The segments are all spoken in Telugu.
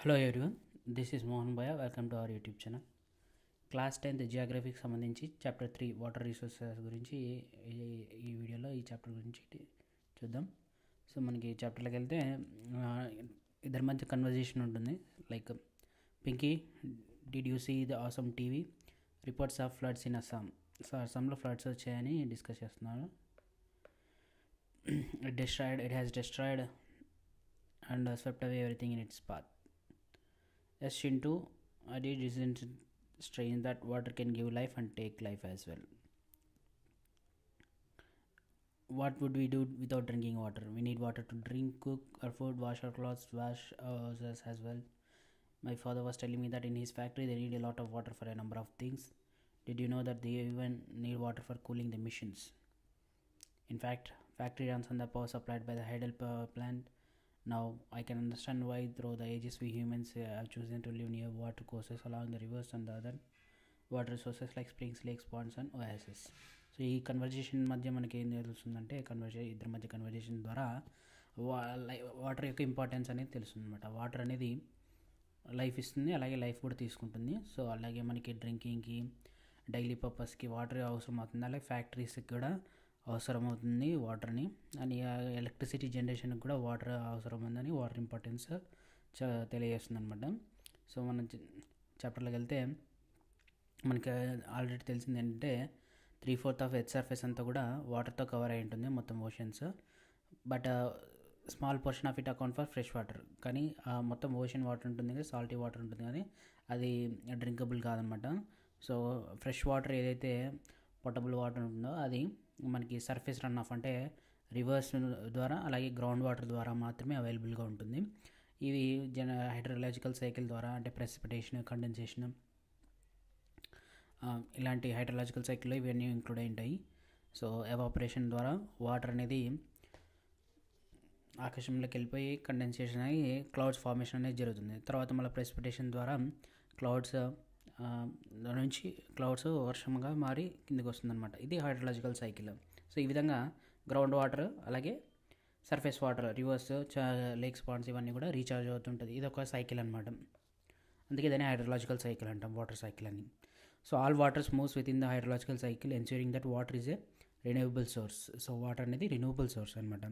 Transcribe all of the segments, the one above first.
Hello everyone, this is Mohan Bhaiya. Welcome to our YouTube channel. Class 10th జియోగ్రఫీకి సంబంధించి చాప్టర్ 3 వాటర్ రిసోర్సెస్ గురించి ఈ వీడియోలో ఈ చాప్టర్ గురించి చూద్దాం. సో మనకి చాప్టర్లోకి వెళ్తే ఇద్దరి మధ్య కన్వర్జేషన్ ఉంటుంది. Like, Pinky, did you see the awesome TV reports of floods in Assam. So అస్సాంలో ఫ్లడ్స్ వచ్చాయని డిస్కస్ చేస్తున్నారు. It has destroyed and swept away everything in its path. Yes, Shintu, it isn't strange that water can give life and take life as well. What would we do without drinking water? We need water to drink, cook our food, wash our clothes, wash ourselves as well. My father was telling me that in his factory they need a lot of water for a number of things. Did you know that they even need water for cooling the machines? In fact, factory runs on the power supplied by the Hydel power plant. Now I can understand why through the ages we humans have chosen to live near water courses along the rivers and the other water sources like springs, lakes, ponds and oases. So ఈ కన్వర్జేషన్ మధ్య మనకి ఏం తెలుస్తుందంటే, ఇద్దరి మధ్య కన్వర్జేషన్ ద్వారా వాటర్ యొక్క ఇంపార్టెన్స్ అనేది తెలుస్తుంది అనమాట. వాటర్ అనేది లైఫ్ ఇస్తుంది, అలాగే లైఫ్ కూడా తీసుకుంటుంది. సో అలాగే మనకి డ్రింకింగ్కి, డైలీ పర్పస్కి వాటర్ అవసరం అవుతుంది. అలాగే ఫ్యాక్టరీస్కి కూడా అవసరం అవుతుంది వాటర్ని, అని ఎలక్ట్రిసిటీ జనరేషన్కి కూడా వాటర్ అవసరం ఉందని వాటర్ ఇంపార్టెన్స్ తెలియజేస్తుంది అనమాట. సో మనం చాప్టర్లోకి వెళ్తే మనకి ఆల్రెడీ తెలిసింది ఏంటంటే 3/4 ఆఫ్ ఎర్త్ సర్ఫేస్ అంతా కూడా వాటర్తో కవర్ అయి ఉంటుంది, మొత్తం oceans. But small portion of it account for fresh water. కానీ మొత్తం ఓషన్ వాటర్ ఉంటుంది కదా, సాల్టీ వాటర్ ఉంటుంది, కానీ అది డ్రింకబుల్ కాదనమాట. సో ఫ్రెష్ వాటర్ ఏదైతే పొటబుల్ వాటర్ ఉంటుందో అది మనకి సర్ఫేస్ రన్ ఆఫ్ అంటే రివర్స్ ద్వారా, అలాగే గ్రౌండ్ వాటర్ ద్వారా మాత్రమే అవైలబుల్గా ఉంటుంది. ఇవి హైడ్రలాజికల్ సైకిల్ ద్వారా, అంటే ప్రెసిపిటేషన్, కండెన్సేషన్, ఇలాంటి హైడ్రలాజికల్ సైకిల్లో ఇవన్నీ ఇంక్లూడ్ అయి ఉంటాయి. సో ఎవాపరేషన్ ద్వారా వాటర్ అనేది ఆకాశంలోకి వెళ్ళిపోయి కండెన్సేషన్ అయ్యి క్లౌడ్స్ ఫార్మేషన్ అనేది జరుగుతుంది. తర్వాత మళ్ళీ ప్రెసిపిటేషన్ ద్వారా క్లౌడ్స్ నుంచి క్లౌడ్స్ వర్షంగా మారి కిందకి వస్తుందన్నమాట. ఇది హైడ్రలాజికల్ సైకిల్. సో ఈ విధంగా గ్రౌండ్ వాటర్, అలాగే surface water, rivers, lakes, ponds ఇవన్నీ కూడా రీఛార్జ్ అవుతుంటుంది. ఇది ఒక సైకిల్ అనమాట. అందుకే దాన్ని హైడ్రలాజికల్ సైకిల్ అంటాం, వాటర్ సైకిల్ అని. So all waters moves with in the hydrological cycle ensuring that water is a renewable source. So water అనేది రెన్యూవబుల్ సోర్స్ అనమాట.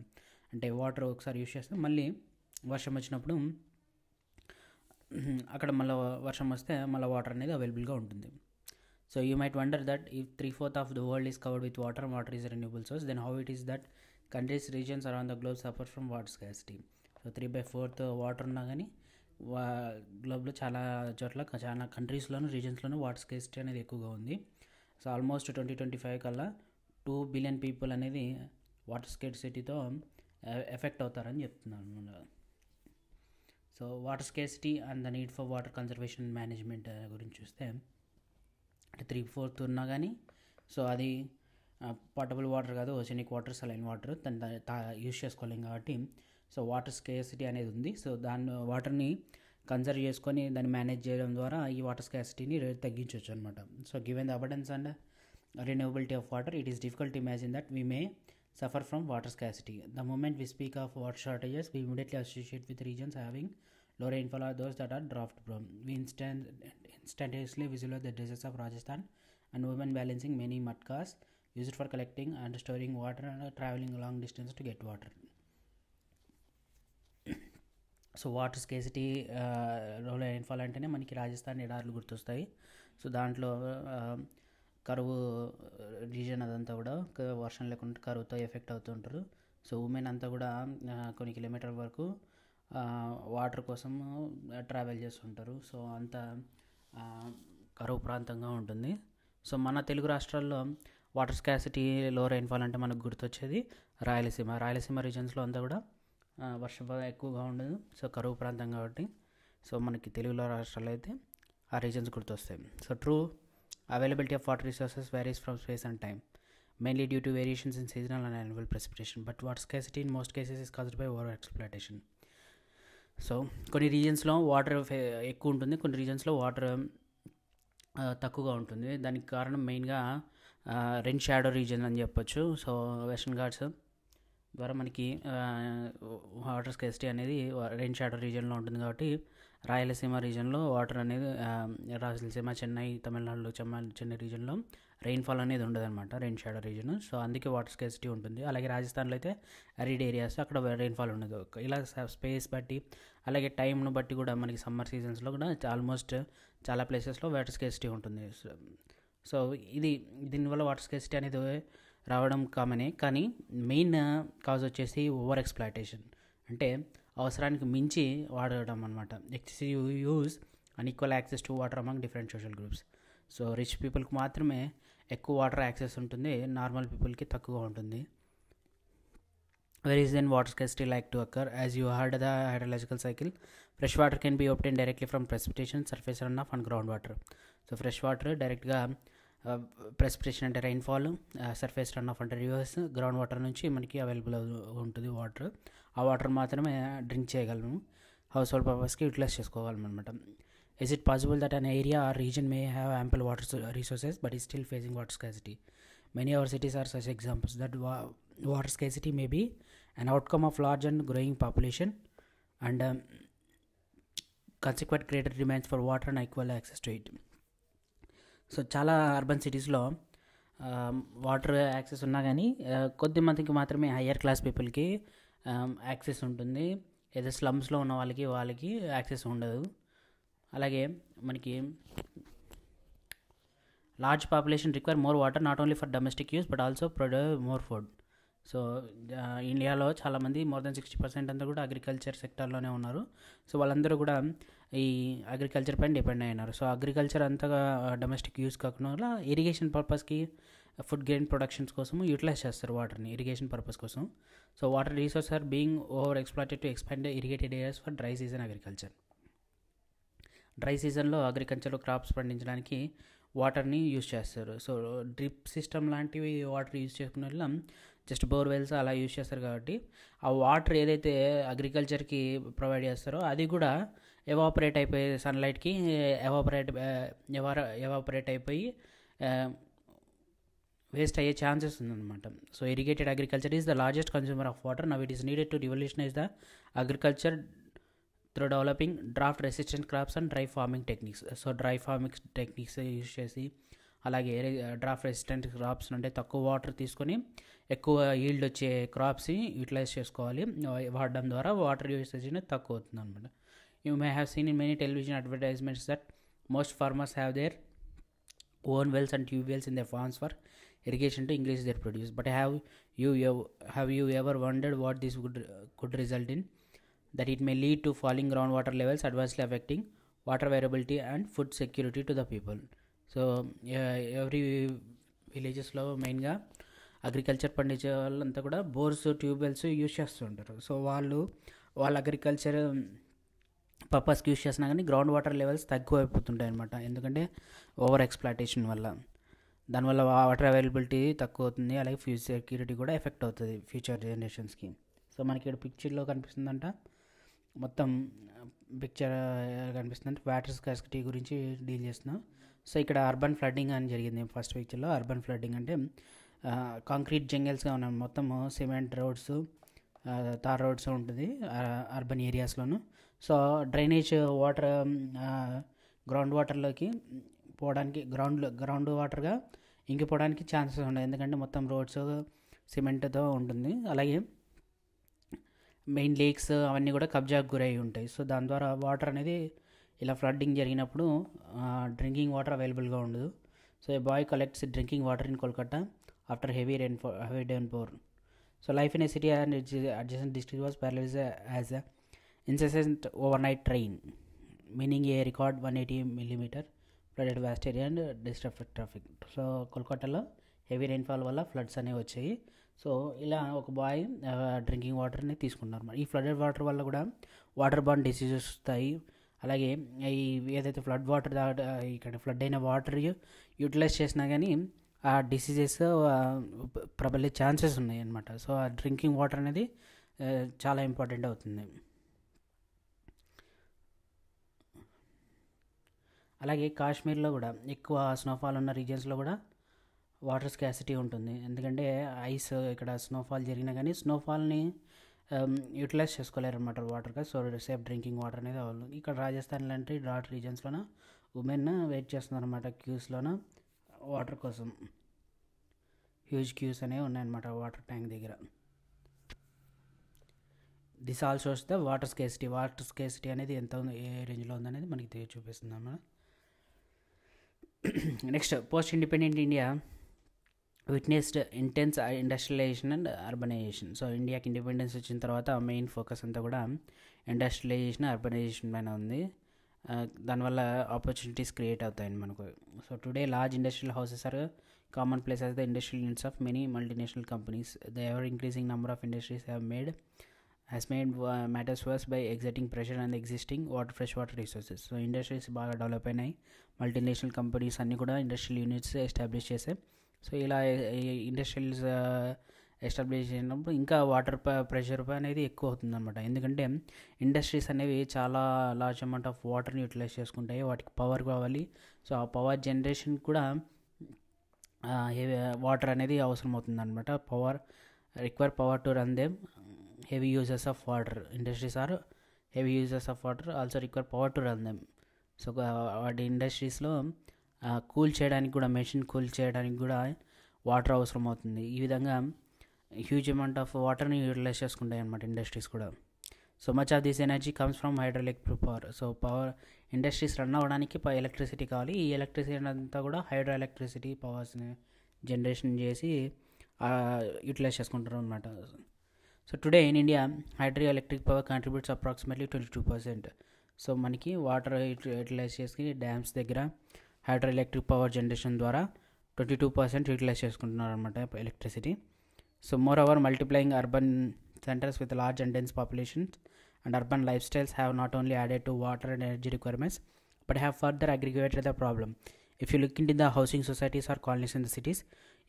అంటే వాటర్ ఒకసారి యూజ్ చేస్తే మళ్ళీ వర్షం వచ్చినప్పుడు అక్కడ మళ్ళీ వర్షం వస్తే మళ్ళీ వాటర్ అనేది అవైలబుల్గా ఉంటుంది. So you might wonder that if 3/4 of the world is covered with water, water is renewable source, then how it is that countries, regions around the globe suffer from water scarcity. So 3/4 water ఉన్నా కానీ గ్లోబ్లో చాలా చోట్ల, చాలా కంట్రీస్లోనూ, రీజియన్స్లోనూ వాటర్ స్కార్సిటీ అనేది ఎక్కువగా ఉంది. సో ఆల్మోస్ట్ 2025 కల్లా 2 బిలియన్ పీపుల్ అనేది వాటర్ స్కార్సిటీతో ఎఫెక్ట్ అవుతారని చెప్తున్నారు. So water scarcity and the need for water conservation management గురించి చూస్తే, అంటే 3/4 ఉన్నా కానీ సో అది పోర్టబుల్ వాటర్ కాదు, ఓషనిక్ వాటర్, సలైన్ వాటర్ దాన్ని యూజ్ చేసుకోలేం కాబట్టి సో వాటర్ స్కేర్సిటీ అనేది ఉంది. సో దాన్ని వాటర్ని కన్జర్వ్ చేసుకొని దాన్ని మేనేజ్ చేయడం ద్వారా ఈ వాటర్ స్కేర్సిటీని తగ్గించవచ్చు అనమాట. So given the abundance and renewability of water, it is difficult to imagine that we may suffer from water scarcity. The moment we speak of water shortages, we immediately associate with regions having low rainfall or those that are drought prone. We instantaneously visualize the deserts of Rajasthan and women balancing many mud cars used for collecting and storing water and traveling long distance to get water. So water scarcity, లో రైన్ఫాల్ అంటేనే మనకి రాజస్థాన్ ఎడార్లు గుర్తొస్తాయి. సో దాంట్లో కరువు రీజన్ అదంతా కూడా వర్షం లేకుండా కరువుతో ఎఫెక్ట్ అవుతుంటారు. సో ఉమెన్ అంతా కూడా కొన్ని కిలోమీటర్ల వరకు వాటర్ కోసం ట్రావెల్ చేస్తుంటారు. సో అంత కరువు ప్రాంతంగా ఉంటుంది. సో మన తెలుగు రాష్ట్రాల్లో వాటర్ స్కార్సిటీ, లో రైన్ఫాల్ అంటే మనకు గుర్తొచ్చేది రాయలసీమ రీజన్స్లో అంతా కూడా వర్షం ఎక్కువగా ఉండదు. సో కరువు ప్రాంతం కాబట్టి సో మనకి తెలుగులో రాష్ట్రాల్లో అయితే ఆ రీజన్స్ గుర్తొస్తాయి. So true availability of water resources varies from space and time, mainly due to variations in seasonal and annual precipitation, but water scarcity in most cases is caused by over exploitation. So కొన్ని రీజన్స్లో వాటర్ ఎక్కువ ఉంటుంది, కొన్ని రీజన్స్లో వాటర్ తక్కువగా ఉంటుంది. దానికి కారణం మెయిన్గా రెయిన్ షాడో రీజన్ అని చెప్పొచ్చు. సో వెస్టర్న్ ఘాట్స్, ద్వారా మనకి వాటర్ స్కేసిటీ అనేది రెయిన్ షాడో రీజియన్లో ఉంటుంది కాబట్టి రాయలసీమ రీజియన్లో వాటర్ అనేది రాయలసీమ, చెన్నై, తమిళనాడులో చెన్నై రీజియన్లో రెయిన్ఫాల్ అనేది ఉండదన్నమాట, రెయిన్ షాడో రీజన్. సో అందుకే వాటర్ స్కేసిటీ ఉంటుంది. అలాగే రాజస్థాన్లో అయితే అరిడ్ ఏరియాస్, అక్కడ రెయిన్ఫాల్ ఉండదు. ఇలా స్పేస్ బట్టి అలాగే టైంను బట్టి కూడా మనకి సమ్మర్ సీజన్స్లో కూడా ఆల్మోస్ట్ చాలా ప్లేసెస్లో వాటర్ స్కేసిటీ ఉంటుంది. సో దీనివల్ల వాటర్ స్కేసిటీ అనేది రావడం కామనే, కానీ మెయిన్ కాజ్ వచ్చేసి ఓవర్ ఎక్స్ప్లాయిటేషన్, అంటే అవసరానికి మించి వాడడం అనమాట. Excessive use unequal access to water among different social groups. So rich పీపుల్కి మాత్రమే ఎక్కువ వాటర్ యాక్సెస్ ఉంటుంది, నార్మల్ పీపుల్కి తక్కువ ఉంటుంది. Where is then water scarcity like to occur? As you heard the hydrological cycle, fresh water can be obtained directly from precipitation, surface runoff and groundwater. So fresh water డైరెక్ట్గా ప్రెసిపిటేషన్ అంటే రైన్ఫాల్, సర్ఫేస్ రన్ ఆఫ్ అంటే రివర్స్, గ్రౌండ్ వాటర్ నుంచి మనకి అవైలబుల్ ఉంటుంది వాటర్. ఆ వాటర్ మాత్రమే డ్రింక్ చేయగలము, హౌస్ హోల్డ్ పర్పస్కి యూటిలైజ్ చేసుకోగలం అనమాట. Is it possible that an area or region may have ample water resources but is still facing water scarcity? Many of our cities are such examples that water scarcity may be an outcome of large and growing population and consequent greater demands for water and equal access to it. So చాలా అర్బన్ సిటీస్లో వాటర్ యాక్సెస్ ఉన్నా కానీ కొద్ది మందికి మాత్రమే, హయ్యర్ క్లాస్ పీపుల్కి యాక్సెస్ ఉంటుంది. ఏదో స్లమ్స్లో ఉన్న వాళ్ళకి యాక్సెస్ ఉండదు. అలాగే మనకి large population require more water not only for domestic use but also produce more food. So ఇండియాలో చాలామంది మోర్ దెన్ 60% అంతా కూడా అగ్రికల్చర్ సెక్టర్లోనే ఉన్నారు. సో వాళ్ళందరూ కూడా ఈ అగ్రికల్చర్ పైన డిపెండ్ అయినారు. సో అగ్రికల్చర్ అంతగా డొమెస్టిక్ యూస్ కాకుండా ఇరిగేషన్ పర్పస్కి, ఫుడ్ గ్రెయిన్ ప్రొడక్షన్స్ కోసము యూటిలైజ్ చేస్తారు వాటర్ని, ఇరిగేషన్ పర్పస్ కోసం. So water resource are being over exploited to expand irrigated areas for dry season agriculture. Dry సీజన్లో అగ్రికల్చర్లో క్రాప్స్ పండించడానికి వాటర్ని యూజ్ చేస్తారు. సో డ్రిప్ సిస్టమ్ లాంటివి వాటర్ యూజ్ చేసుకునే వల్ల జస్ట్ బోర్వెల్స్ అలా యూజ్ చేస్తారు కాబట్టి ఆ వాటర్ ఏదైతే అగ్రికల్చర్కి ప్రొవైడ్ చేస్తారో అది కూడా ఎవాపరేట్ అయిపోయి సన్లైట్కి ఎవాపరేట్ అయిపోయి వేస్ట్ అయ్యే ఛాన్సెస్ ఉందన్నమాట. So irrigated agriculture is the largest consumer of water. Now it is needed to revolutionise the agriculture through developing draft resistant crops and dry farming techniques. So dry farming techniques use చేసి, అలాగే డ్రాఫ్ట్ రెసిస్టెంట్ క్రాప్స్ అంటే తక్కువ వాటర్ తీసుకొని ఎక్కువ ఈల్డ్ వచ్చే క్రాప్స్ని యూటిలైజ్ చేసుకోవాలి. వాడడం ద్వారా వాటర్ యూసేజ్ అనేది తక్కువ అవుతుంది అనమాట. You may have seen in many television advertisements that most farmers have their own wells and tube wells in their farms for irrigation to increase their produce. But have you ever wondered what this could result in? That it may lead to falling groundwater levels, adversely affecting water availability and food security to the people. So every విలేజెస్లో మెయిన్గా అగ్రికల్చర్ పండించే వాళ్ళంతా కూడా బోర్స్, ట్యూబ్వెల్స్ యూజ్ చేస్తుంటారు. సో వాళ్ళ అగ్రికల్చర్ పర్పస్కి యూజ్ చేసినా కానీ గ్రౌండ్ వాటర్ లెవెల్స్ తక్కువ అయిపోతుంటాయి అనమాట. ఎందుకంటే ఓవర్ ఎక్స్ప్లాయిటేషన్ వల్ల, దానివల్ల వాటర్ అవైలబిలిటీ తక్కువ అవుతుంది. అలాగే ఫ్యూచర్ సెక్యూరిటీ కూడా ఎఫెక్ట్ అవుతుంది ఫ్యూచర్ జనరేషన్స్కి. సో మనకి ఇక్కడ పిక్చర్లో కనిపిస్తుందంట, మొత్తం పిక్చర్ కనిపిస్తుందంటే వాటర్ స్కార్సిటీ గురించి డీల్ చేస్తున్నాం. సో ఇక్కడ అర్బన్ ఫ్లడ్డింగ్ అని జరిగింది ఫస్ట్ పిక్చర్లో. అర్బన్ ఫ్లడ్డింగ్ అంటే కాంక్రీట్ జంగల్స్గా ఉన్నాయి, మొత్తం సిమెంట్ రోడ్స్, తార్ రోడ్స్ ఉంటుంది అర్బన్ ఏరియాస్లోను. సో డ్రైనేజ్ వాటర్ గ్రౌండ్ వాటర్లోకి పోవడానికి, గ్రౌండ్ వాటర్గా ఇంకిపోవడానికి ఛాన్సెస్ ఉన్నాయి, ఎందుకంటే మొత్తం రోడ్స్ సిమెంట్తో ఉంటుంది. అలాగే మెయిన్ లేక్స్ అవన్నీ కూడా కబ్జాకు గురై ఉంటాయి. సో దాని ద్వారా వాటర్ అనేది ఇలా ఫ్లడ్డింగ్ జరిగినప్పుడు డ్రింకింగ్ వాటర్ అవైలబుల్గా ఉండదు. So a boy collects drinking water in Kolkata after heavy downpour. So life in a city and adjacent district was paralyzed as a incessant overnight rain, meaning a record 180 millimeter flooded vast area and disrupted traffic. So కోల్కతాలో హెవీ రెయిన్ఫాల్ వల్ల ఫ్లడ్స్ అనేవి వచ్చాయి. సో ఇలా ఒక బాయ్ డ్రింకింగ్ వాటర్ని తీసుకున్నారు. ఈ ఫ్లడెడ్ వాటర్ వల్ల కూడా వాటర్ బార్న్ డిసీజెస్ వస్తాయి. అలాగే ఈ ఏదైతే ఫ్లడ్ వాటర్ ఇక్కడ ఫ్లడ్ అయిన వాటర్ యూటిలైజ్ చేసినా కానీ ఆ డిసీజెస్ ప్రబలే ఛాన్సెస్ ఉన్నాయి అన్నమాట. సో ఆ డ్రింకింగ్ వాటర్ అనేది చాలా ఇంపార్టెంట్ అవుతుంది. అలాగే కాశ్మీర్లో కూడా ఎక్కువ స్నోఫాల్ ఉన్న రీజియన్స్లో కూడా వాటర్ స్కాసిటీ ఉంటుంది. ఎందుకంటే ఐస్ ఇక్కడ స్నోఫాల్ జరిగినా కానీ స్నోఫాల్ని యూటిలైజ్ చేసుకోలేరు అనమాట వాటర్గా. సో సేఫ్ డ్రింకింగ్ వాటర్ అనేది అవ్వాలి. ఇక్కడ రాజస్థాన్ లాంటి డాట్ రీజన్స్లోన ఉమెన్ వెయిట్ చేస్తున్నారు అనమాట క్యూస్లోన వాటర్ కోసం. హ్యూజ్ క్యూస్ అనేవి ఉన్నాయన్నమాట వాటర్ ట్యాంక్ దగ్గర. This all shows the water scarcity అనేది ఎంత ఉంది, ఏ రేంజ్లో ఉందనేది మనకి చూపిస్తుంది అన్నమాట. Next, post independent India witnessed intense industrialisation and urbanisation. So ఇండియాకి ఇండిపెండెన్స్ వచ్చిన తర్వాత మెయిన్ ఫోకస్ అంతా కూడా ఇండస్ట్రియలైజేషన్, అర్బనైజేషన్ పైన ఉంది. దానివల్ల ఆపర్చునిటీస్ క్రియేట్ అవుతాయండి మనకు. So today large industrial houses are common place as the industrial units of many multinational companies. The ever increasing number of industries has made matters worse by exerting pressure on the existing fresh water resources. So industries బాగా డెవలప్ అయినాయి. మల్టీనేషనల్ కంపెనీస్ అన్నీ కూడా ఇండస్ట్రియల్ యూనిట్స్ ఎస్టాబ్లిష్ చేసాయి. సో ఇలా ఇండస్ట్రియల్స్ ఎస్టాబ్లిష్ చేసినప్పుడు ఇంకా వాటర్ ప్రెషర్ అనేది ఎక్కువ అవుతుంది అనమాట. ఎందుకంటే ఇండస్ట్రీస్ అనేవి చాలా లార్జ్ అమౌంట్ ఆఫ్ వాటర్ని యూటిలైజ్ చేసుకుంటాయి. వాటికి పవర్ కావాలి. సో ఆ పవర్ జనరేషన్ కూడా వాటర్ అనేది అవసరం అవుతుంది అనమాట. Require power to run them. heavy users of water. Industries are heavy users of water, also require power to run them. So వాటి ఇండస్ట్రీస్లో కూల్ చేయడానికి కూడా, మెషిన్ కూల్ చేయడానికి కూడా వాటర్ అవసరం అవుతుంది. ఈ విధంగా హ్యూజ్ అమౌంట్ ఆఫ్ వాటర్ని యూటిలైజ్ చేసుకుంటాయి అన్నమాట ఇండస్ట్రీస్ కూడా. So much of this energy comes from hydroelectric power. So power industries run అవ్వడానికి ఎలక్ట్రిసిటీ కావాలి. ఈ ఎలక్ట్రిసిటీ అంతా కూడా హైడ్రో ఎలక్ట్రిసిటీ పవర్స్ని జనరేషన్ చేసి యూటిలైజ్ చేసుకుంటారు అనమాట. So today in India hydroelectric power contributes approximately 22%. So మనకి వాటర్ యూటిలైజ్ చేసి డ్యామ్స్ దగ్గర హైడ్రోఎలక్ట్రిక్ పవర్ జనరేషన్ ద్వారా 22% యూటిలైజ్ చేసుకుంటున్నారు అనమాట electricity. So more over multiplying urban centers with large and dense populations and urban lifestyles have not only added to water and energy requirements but have further aggravated the problem. If you look into the housing societies or colonies in the cities,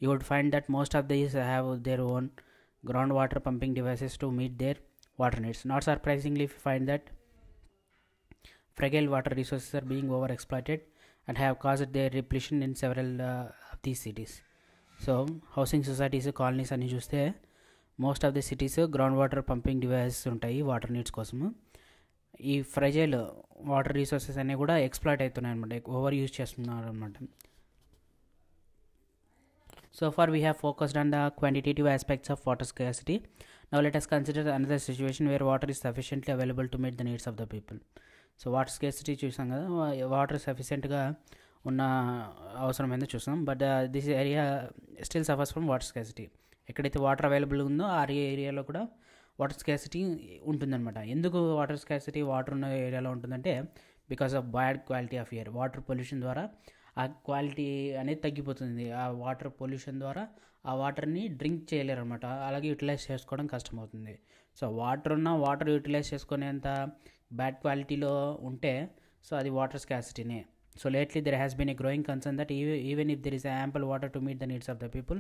you would find that most of these have their own groundwater pumping devices to meet their water needs. Not surprisingly, we find that fragile water resources are being overexploited and have caused their depletion in several of these cities. So housing societies, colonies అని చూస్తే most of the cities ground water pumping devices ఉంటాయి వాటర్ నీడ్స్ కోసము. ఈ ఫ్రైజైల్ వాటర్ రిసోర్సెస్ అనేవి కూడా ఎక్స్ప్లాయిట్ అవుతున్నాయి అనమాట, ఓవర్ యూజ్ చేస్తున్నారు అనమాట. So far we have focused on the quantitative aspects of water scarcity. Now let us consider another situation where water is sufficiently available to meet the needs of the people. So water స్కేసిటీ చూసాం కదా, వాటర్ సఫిషియెంట్గా ఉన్న అవసరం ఏందో చూసాం. But this area still suffers from water స్కేసిటీ. ఎక్కడైతే వాటర్ అవైలబుల్ ఉందో ఆ ఏరియాలో కూడా వాటర్ స్కాసిటీ ఉంటుందన్నమాట. ఎందుకు వాటర్ స్కాసిటీ వాటర్ ఉన్న ఏరియాలో ఉంటుందంటే because of bad quality of air. Water pollution ద్వారా ఆ క్వాలిటీ అనేది తగ్గిపోతుంది. ఆ వాటర్ పొల్యూషన్ ద్వారా ఆ వాటర్ని డ్రింక్ చేయలేరు అనమాట, అలాగే యూటిలైజ్ చేసుకోవడం కష్టమవుతుంది. సో వాటర్ యూటిలైజ్ చేసుకునేంత బ్యాడ్ క్వాలిటీలో ఉంటే సో అది water స్కాసిటీనే. So lately there has been a growing concern that even if there is ample water to meet the needs of the people,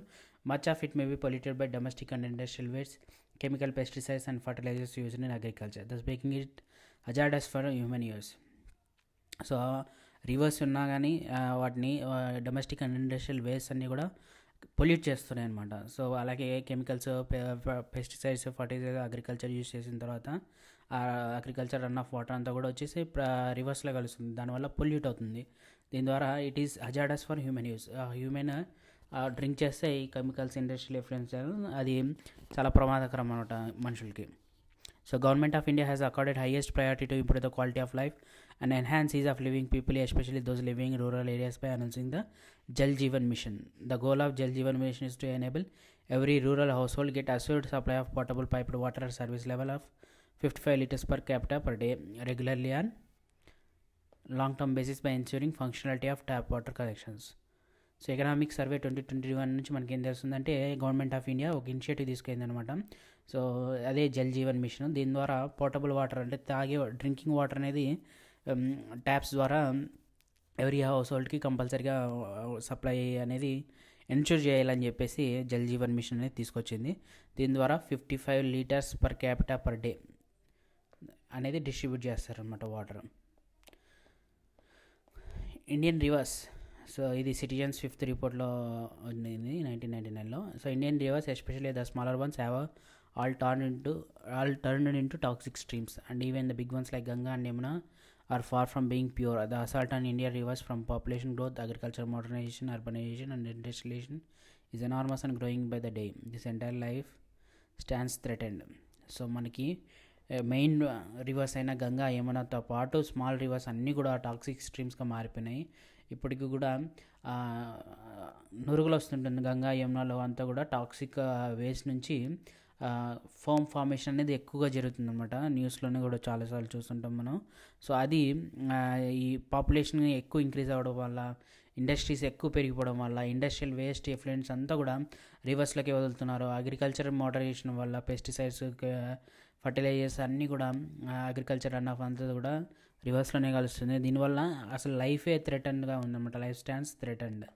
much of it may be polluted by domestic and industrial waste, chemical pesticides and fertilizers used in agriculture, thus making it hazardous for human use. So reverse ఉన్నా కానీ వాటిని డొమెస్టిక్ అండ్ ఇండస్ట్రియల్ వేస్ట్ అన్నీ కూడా పొల్యూట్ చేస్తున్నాయి అనమాట. సో అలాగే chemicals, pesticides, fertiliser agriculture use చేసిన తర్వాత అగ్రికల్చర్ రన్ ఆఫ్ వాటర్ అంతా కూడా వచ్చేసి రివర్స్లో కలుస్తుంది, దానివల్ల పొల్యూట్ అవుతుంది. దీని ద్వారా it is hazardous for human use. Human drink చేస్తే ఈ కెమికల్స్, ఇండస్ట్రియల్ ఎఫ్లూయెన్స్ అది చాలా ప్రమాదకరం అనమాట మనుషులకి. So government of India has accorded highest priority to improve the quality of life and enhance ease of living people, especially those living in rural areas, by announcing the Jal Jeevan Mission. The goal of Jal Jeevan Mission is to enable every rural household get assured supply of potable piped water at service level of 55 liters per capita per day regularly on long term basis by ensuring functionality of tap water connections. So economic survey 2021 నుంచి మనకి ఏం తెలుస్తుందంటే గవర్నమెంట్ ఆఫ్ ఇండియా ఒక ఇనిషియేటివ్ తీసుకెళ్ళింది అనమాట. సో అదే జల్ జీవన్ మిషన్. దీని ద్వారా పోర్టబుల్ వాటర్ అంటే తాగే డ్రింకింగ్ వాటర్ అనేది ట్యాప్స్ ద్వారా ఎవ్రీ హౌస్ హోల్డ్కి కంపల్సరీగా సప్లై అనేది ఎన్ష్యూర్ చేయాలని చెప్పేసి జల్ జీవన్ మిషన్ అనేది తీసుకొచ్చింది. దీని ద్వారా 55 litres per capita per day అనేది డిస్ట్రిబ్యూట్ చేస్తారనమాట వాటర్. ఇండియన్ రివర్స్ సో ఇది సిటిజన్స్ ఫిఫ్త్ రిపోర్ట్లో ఉంది 1999లో. So Indian rivers especially the smaller ones have all turned into toxic streams, and even the big ones like Ganga and Yamuna are far from being pure. The assault on India rivers from population growth, agriculture modernization, urbanization and industrialization is enormous and growing by the day. This entire life stands threatened. So మనకి మెయిన్ రివర్స్ అయిన గంగా యమునతో పాటు స్మాల్ రివర్స్ అన్నీ కూడా టాక్సిక్ స్ట్రీమ్స్గా మారిపోయినాయి. ఇప్పటికి కూడా నురుగులు వస్తుంటుంది గంగా యమునలో అంతా కూడా టాక్సిక్ వేస్ట్ నుంచి ఫోమ్ ఫార్మేషన్ అనేది ఎక్కువగా జరుగుతుందన్నమాట. న్యూస్లోనే కూడా చాలాసార్లు చూస్తుంటాం మనం. సో అది ఈ పాపులేషన్ ఎక్కువ ఇంక్రీజ్ అవ్వడం వల్ల, ఇండస్ట్రీస్ ఎక్కువ పెరిగిపోవడం వల్ల, ఇండస్ట్రియల్ వేస్ట్ ఎఫ్లూయెంట్స్ అంతా కూడా రివర్స్లోకి వదులుతున్నారు. అగ్రికల్చర్ మోడరేషన్ వల్ల పెస్టిసైడ్స్, ఫర్టిలైజర్స్ అన్నీ కూడా అగ్రికల్చర్ రన్ ఆఫ్ అంతా కూడా రివర్స్లోనే కలుస్తుంది. దీనివల్ల అసలు లైఫే థ్రెటన్డ్గా ఉందన్నమాట. Life stands threatened.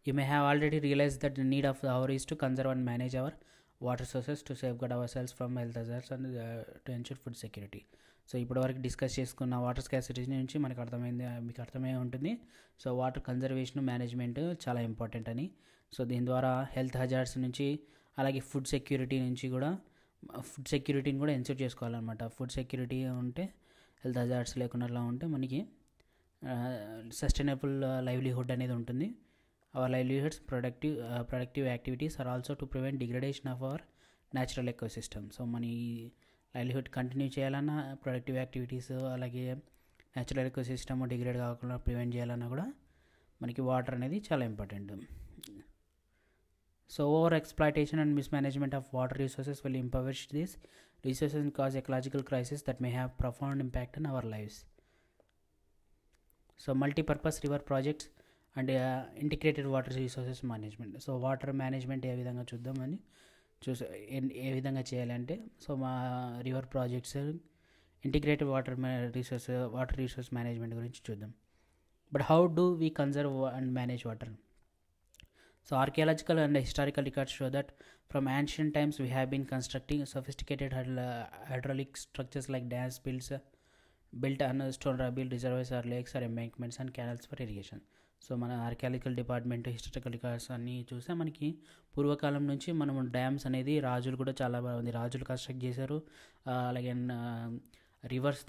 You may have already realized that the need of the hour is to conserve and manage our water sources to safeguard ourselves from health hazards and to ensure food security. So ఇప్పటివరకు డిస్కస్ చేసుకున్న వాటర్ స్కాసిటీ నుంచి మనకు మీకు అర్థమై ఉంటుంది. సో వాటర్ కన్జర్వేషన్ మేనేజ్మెంట్ చాలా ఇంపార్టెంట్ అని. సో దీని ద్వారా హెల్త్ హజార్డ్స్ నుంచి, అలాగే ఫుడ్ సెక్యూరిటీని కూడా ఎన్ష్యూర్ చేసుకోవాలన్నమాట. ఫుడ్ సెక్యూరిటీ ఉంటే, హెల్త్ హజార్డ్స్ లేకుండా ఉంటే మనకి సస్టైనబుల్ లైవ్లీహుడ్ అనేది ఉంటుంది. Our livelihoods, productive activities are also to prevent degradation of our natural ecosystem. So మన లైవ్లీహుడ్ కంటిన్యూ చేయాలన్నా, ప్రొడక్టివ్ యాక్టివిటీస్ అలాగే న్యాచురల్ ఎకోసిస్టమ్ డిగ్రేడ్ కాకుండా ప్రివెంట్ చేయాలన్నా కూడా మనకి వాటర్ అనేది చాలా important. So over exploitation and mismanagement of water resources will impoverish these resources and cause ecological crisis that may have profound impact on our lives. So multipurpose river projects and integrated water resources management. So water management ఏ విధంగా చూద్దామని ఏ విధంగా చేయాలంటే, సో మా river projects, integrated water resource management గురించి చూద్దాం. But how do we conserve and manage water? So archaeological and historical records show that from ancient times we have been constructing sophisticated hydraulic structures like dams built on stone rebuilt reservoirs or lakes or embankments and canals for irrigation. So మన ఆర్కియాలజికల్ డిపార్ట్మెంట్, హిస్టారికల్ రికార్డ్స్ అన్నీ చూస్తే మనకి పూర్వకాలం నుంచి మనం డ్యామ్స్ అనేది రాజులు కూడా చాలా బాగుంది, రాజులు కన్స్ట్రక్ట్ చేశారు. అలాగే రివర్స్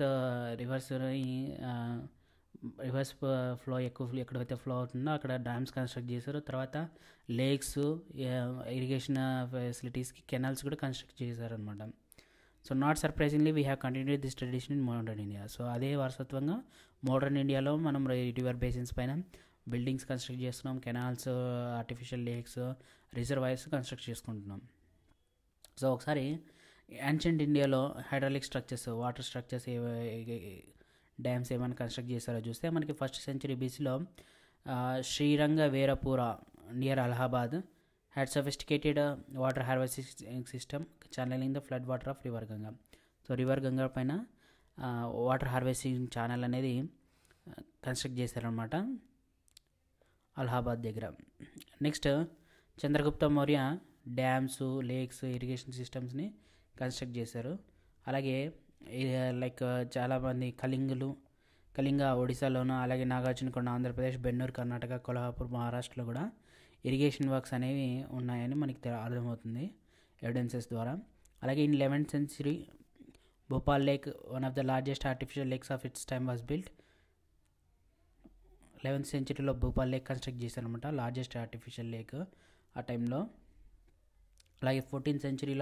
ఫ్లో ఎక్కడైతే ఫ్లో అవుతుందో అక్కడ డ్యామ్స్ కన్స్ట్రక్ట్ చేశారు. తర్వాత లేక్స్, ఇరిగేషన్ ఫెసిలిటీస్కి కెనాల్స్ కూడా కన్స్ట్రక్ట్ చేశారు అనమాట. So not surprisingly we have continued this tradition in modern India. So అదే వారసత్వంగా మోడర్న్ ఇండియాలో మనం రివర్ బేసిన్స్ పైన బిల్డింగ్స్ కన్స్ట్రక్ట్ చేస్తున్నాం, canals, artificial lakes, reservoirs construct చేసుకుంటున్నాం. సో ఒకసారి యాన్షియంట్ ఇండియాలో hydraulic structures, water structures, dams ఏమైనా కన్స్ట్రక్ట్ చేస్తారో చూస్తే మనకి 1st century BCలో Sringaverapura near Allahabad had sophisticated water harvesting system channeling the flood water of river Ganga. So river Ganga పైన వాటర్ హార్వెస్టింగ్ ఛానల్ అనేది కన్స్ట్రక్ట్ చేశారనమాట అలహాబాద్ దగ్గర. Next Chandragupta Maurya dams, lakes, irrigation సిస్టమ్స్ని కన్స్ట్రక్ట్ చేశారు. అలాగే లైక్ చాలామంది కళింగ ఒడిశాలోను, అలాగే నాగార్జునకొండ ఆంధ్రప్రదేశ్, బెన్నూరు కర్ణాటక, కొల్హాపూర్ మహారాష్ట్రలో కూడా ఇరిగేషన్ వర్క్స్ అనేవి ఉన్నాయని మనకి అర్థమవుతుంది ఎవిడెన్సెస్ ద్వారా. అలాగే in 11th century Bhopal lake, one of the largest artificial lakes of it's time was built. 11th century Bhopal lake construct చేశారనమాట, లార్జెస్ట్ ఆర్టిఫిషియల్ లేక్ ఆ టైంలో. అలాగే 14th century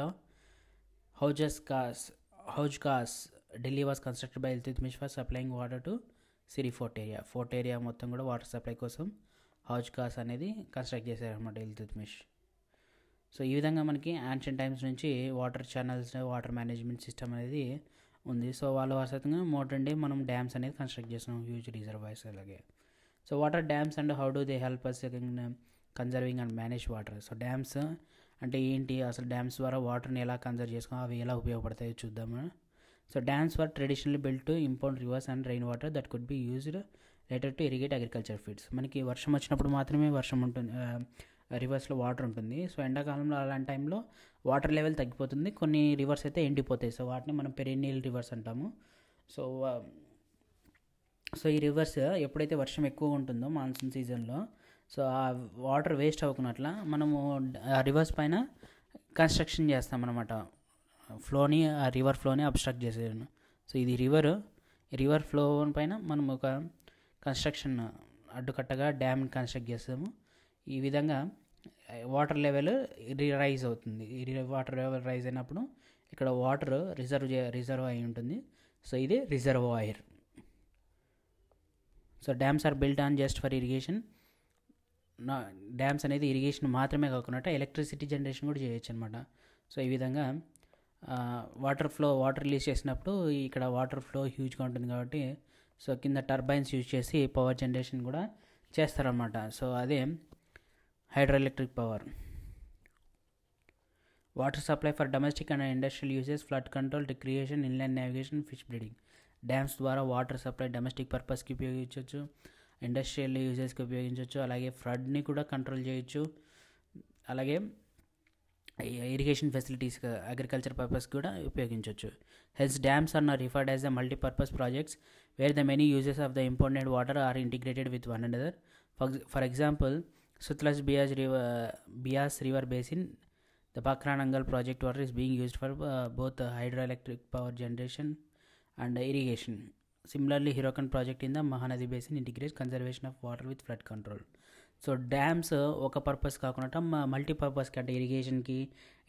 house cos Delhi was constructed by Iltutmish for supplying water to Siri fort area మొత్తం కూడా వాటర్ సప్లై కోసం హౌజ్ కాస్ అనేది కన్స్ట్రక్ట్ చేశారనమాట ఇల్తుత్మిష్. సో ఈ విధంగా మనకి యాన్షియంట్ టైమ్స్ నుంచి water channels, water management system అనేది ఉంది. సో వాళ్ళ వారసత్వంగా మోడర్న్ డే మనం డ్యామ్స్ అనేది కన్స్ట్రక్ట్ చేస్తున్నాం, హ్యూజ్ రిజర్వాయర్స్. అలాగే so water dams and how do they help us conserving and manage water. So dams అంటే ఏంటి, అసలు డ్యామ్స్ ద్వారా వాటర్ని ఎలా కన్జర్వ్ చేసుకోవాలి, అవి ఎలా ఉపయోగపడతాయో చూద్దాము. So dams were traditionally built to impound reverse and rain water that could be used later to irrigate agriculture fields. మనకి వర్షం వచ్చినప్పుడు మాత్రమే రివర్స్లో వాటర్ ఉంటుంది. సో ఎండాకాలంలో అలాంటి టైంలో వాటర్ లెవెల్ తగ్గిపోతుంది, కొన్ని రివర్స్ అయితే ఎండిపోతాయి. సో వాటిని మనం పెరినియల్ రివర్స్ అంటాము. సో సో ఈ రివర్స్ ఎప్పుడైతే వర్షం ఎక్కువ ఉంటుందో మాన్సూన్ సీజన్లో, సో ఆ వాటర్ వేస్ట్ అవ్వకున్నట్ల మనము ఆ రివర్స్ పైన కన్స్ట్రక్షన్ చేస్తామన్నమాట. ఆ రివర్ ఫ్లోని అబ్స్ట్రక్ట్ చేసేది. సో ఇది రివర్ ఫ్లో పైన మనం ఒక కన్స్ట్రక్షన్ అడ్డుకట్టగా డ్యామ్ కన్స్ట్రక్ట్ చేస్తాము. ఈ విధంగా వాటర్ లెవెల్ రైజ్ అవుతుంది. వాటర్ లెవెల్ రైజ్ అయినప్పుడు ఇక్కడ వాటర్ రిజర్వ్ అయి ఉంటుంది. సో ఇది reservoir. So dams are built on just for irrigation. Dams అనేది ఇరిగేషన్ మాత్రమే కాకుండా ఎలక్ట్రిసిటీ జనరేషన్ కూడా చేయొచ్చు అనమాట. సో ఈ విధంగా వాటర్ రిలీజ్ చేసినప్పుడు ఇక్కడ వాటర్ ఫ్లో హ్యూజ్గా ఉంటుంది కాబట్టి సో కింద టర్బైన్స్ యూజ్ చేసి పవర్ జనరేషన్ కూడా చేస్తారన్నమాట. సో అదే hydro electric power. Water supply for domestic and industrial uses, flood control, recreation, inland navigation, fish breeding. Dams ద్వారా వాటర్ సప్లై డొమెస్టిక్ పర్పస్కి ఉపయోగించవచ్చు, ఇండస్ట్రియల్ యూజెస్కి ఉపయోగించవచ్చు, అలాగే ఫ్లడ్ని కూడా కంట్రోల్ చేయొచ్చు, అలాగే ఇరిగేషన్ ఫెసిలిటీస్ అగ్రికల్చర్ పర్పస్ కూడా ఉపయోగించవచ్చు. Hence dams are referred as the multipurpose projects where the many uses of the important water are integrated with one another. For example, Sutlej Beas river basin, the Pakranangal project water is being used for both hydroelectric power generation and irrigation. Similarly, Hirakan project in the Mahanadi basin integrates conservation of water with flood control. So dams ఒక పర్పస్ కాకుండా మల్టీపర్పస్కి, అంటే ఇరిగేషన్కి,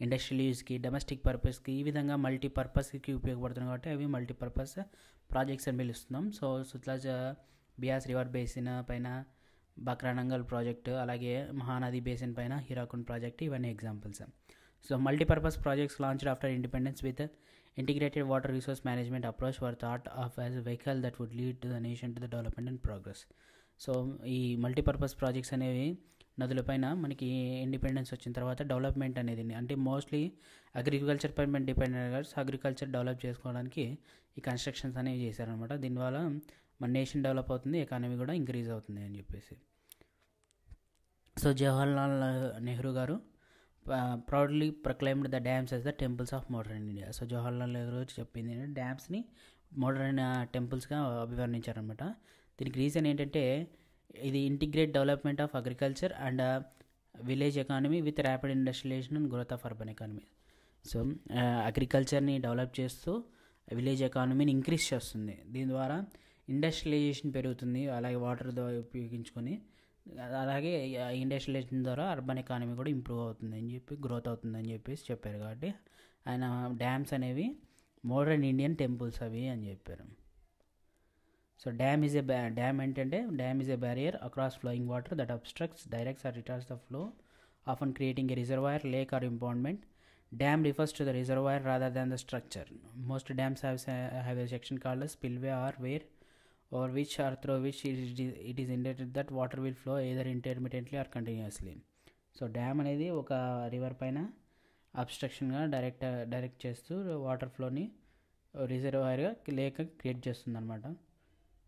ఇండస్ట్రియల్ యూజ్కి, డొమెస్టిక్ పర్పస్కి, ఈ విధంగా మల్టీపర్పస్కి ఉపయోగపడుతున్నాయి కాబట్టి అవి మల్టీపర్పస్ ప్రాజెక్ట్స్ అని పిలుస్తున్నాం. So Sutlej Beas river basin పైన బక్రానంగల్ ప్రాజెక్ట్, అలాగే మహానది బేసిన్ పైన హిరాకున్ ప్రాజెక్ట్, ఇవన్నీ examples. So multipurpose projects launched after independence with integrated water resource management approach were thought of as a vehicle that would lead to the nation to the development and progress. So ఈ మల్టీపర్పస్ ప్రాజెక్ట్స్ అనేవి నదులపైన మనకి ఇండిపెండెన్స్ వచ్చిన తర్వాత డెవలప్మెంట్ అనేది, అంటే మోస్ట్లీ అగ్రికల్చర్ పైన డిపెండెంట్, అగ్రికల్చర్ డెవలప్ చేసుకోవడానికి ఈ కన్స్ట్రక్షన్స్ అనేవి చేశారనమాట. దీనివల్ల మన నేషన్ డెవలప్ అవుతుంది, ఎకానమీ కూడా ఇంక్రీజ్ అవుతుంది అని చెప్పేసి. సో జవహర్లాల్ నెహ్రూ గారు proudly proclaimed the dams as the temples of modern India. So Jawaharlal Nehru చెప్పింది డ్యామ్స్ని మోడర్న్ టెంపుల్స్గా అభివర్ణించారనమాట. దీనికి రీజన్ ఏంటంటే ఇది integrate development of agriculture and village economy with rapid industrialisation and growth of urban economy. So అగ్రికల్చర్ని డెవలప్ చేస్తూ విలేజ్ ఎకానమీని ఇంక్రీజ్ చేస్తుంది. దీని ద్వారా ఇండస్ట్రియలైజేషన్ పెరుగుతుంది, అలాగే వాటర్ ఉపయోగించుకొని, అలాగే ఇండస్ట్రియలైజేషన్ ద్వారా అర్బన్ ఎకానమీ కూడా ఇంప్రూవ్ అవుతుంది అని చెప్పి, గ్రోత్ అవుతుంది అని చెప్పేసి చెప్పారు. కాబట్టి ఆయన డ్యామ్స్ అనేవి మోడర్న్ ఇండియన్ టెంపుల్స్ అవి అని చెప్పారు. So dam is a barrier across flowing water that obstructs, directs or retards the flow, often creating a reservoir, lake or impoundment. Dam refers to the reservoir rather than the structure. Most dams have a section called a spillway or where or which or through which it is intended that water will flow either intermittently or continuously. So damn అనేది ఒక రివర్ పైన అబ్స్ట్రక్షన్గా డైరెక్ట్ చేస్తూ వాటర్ ఫ్లోని రిజర్వాయర్గా లేక క్రియేట్ చేస్తుంది అనమాట.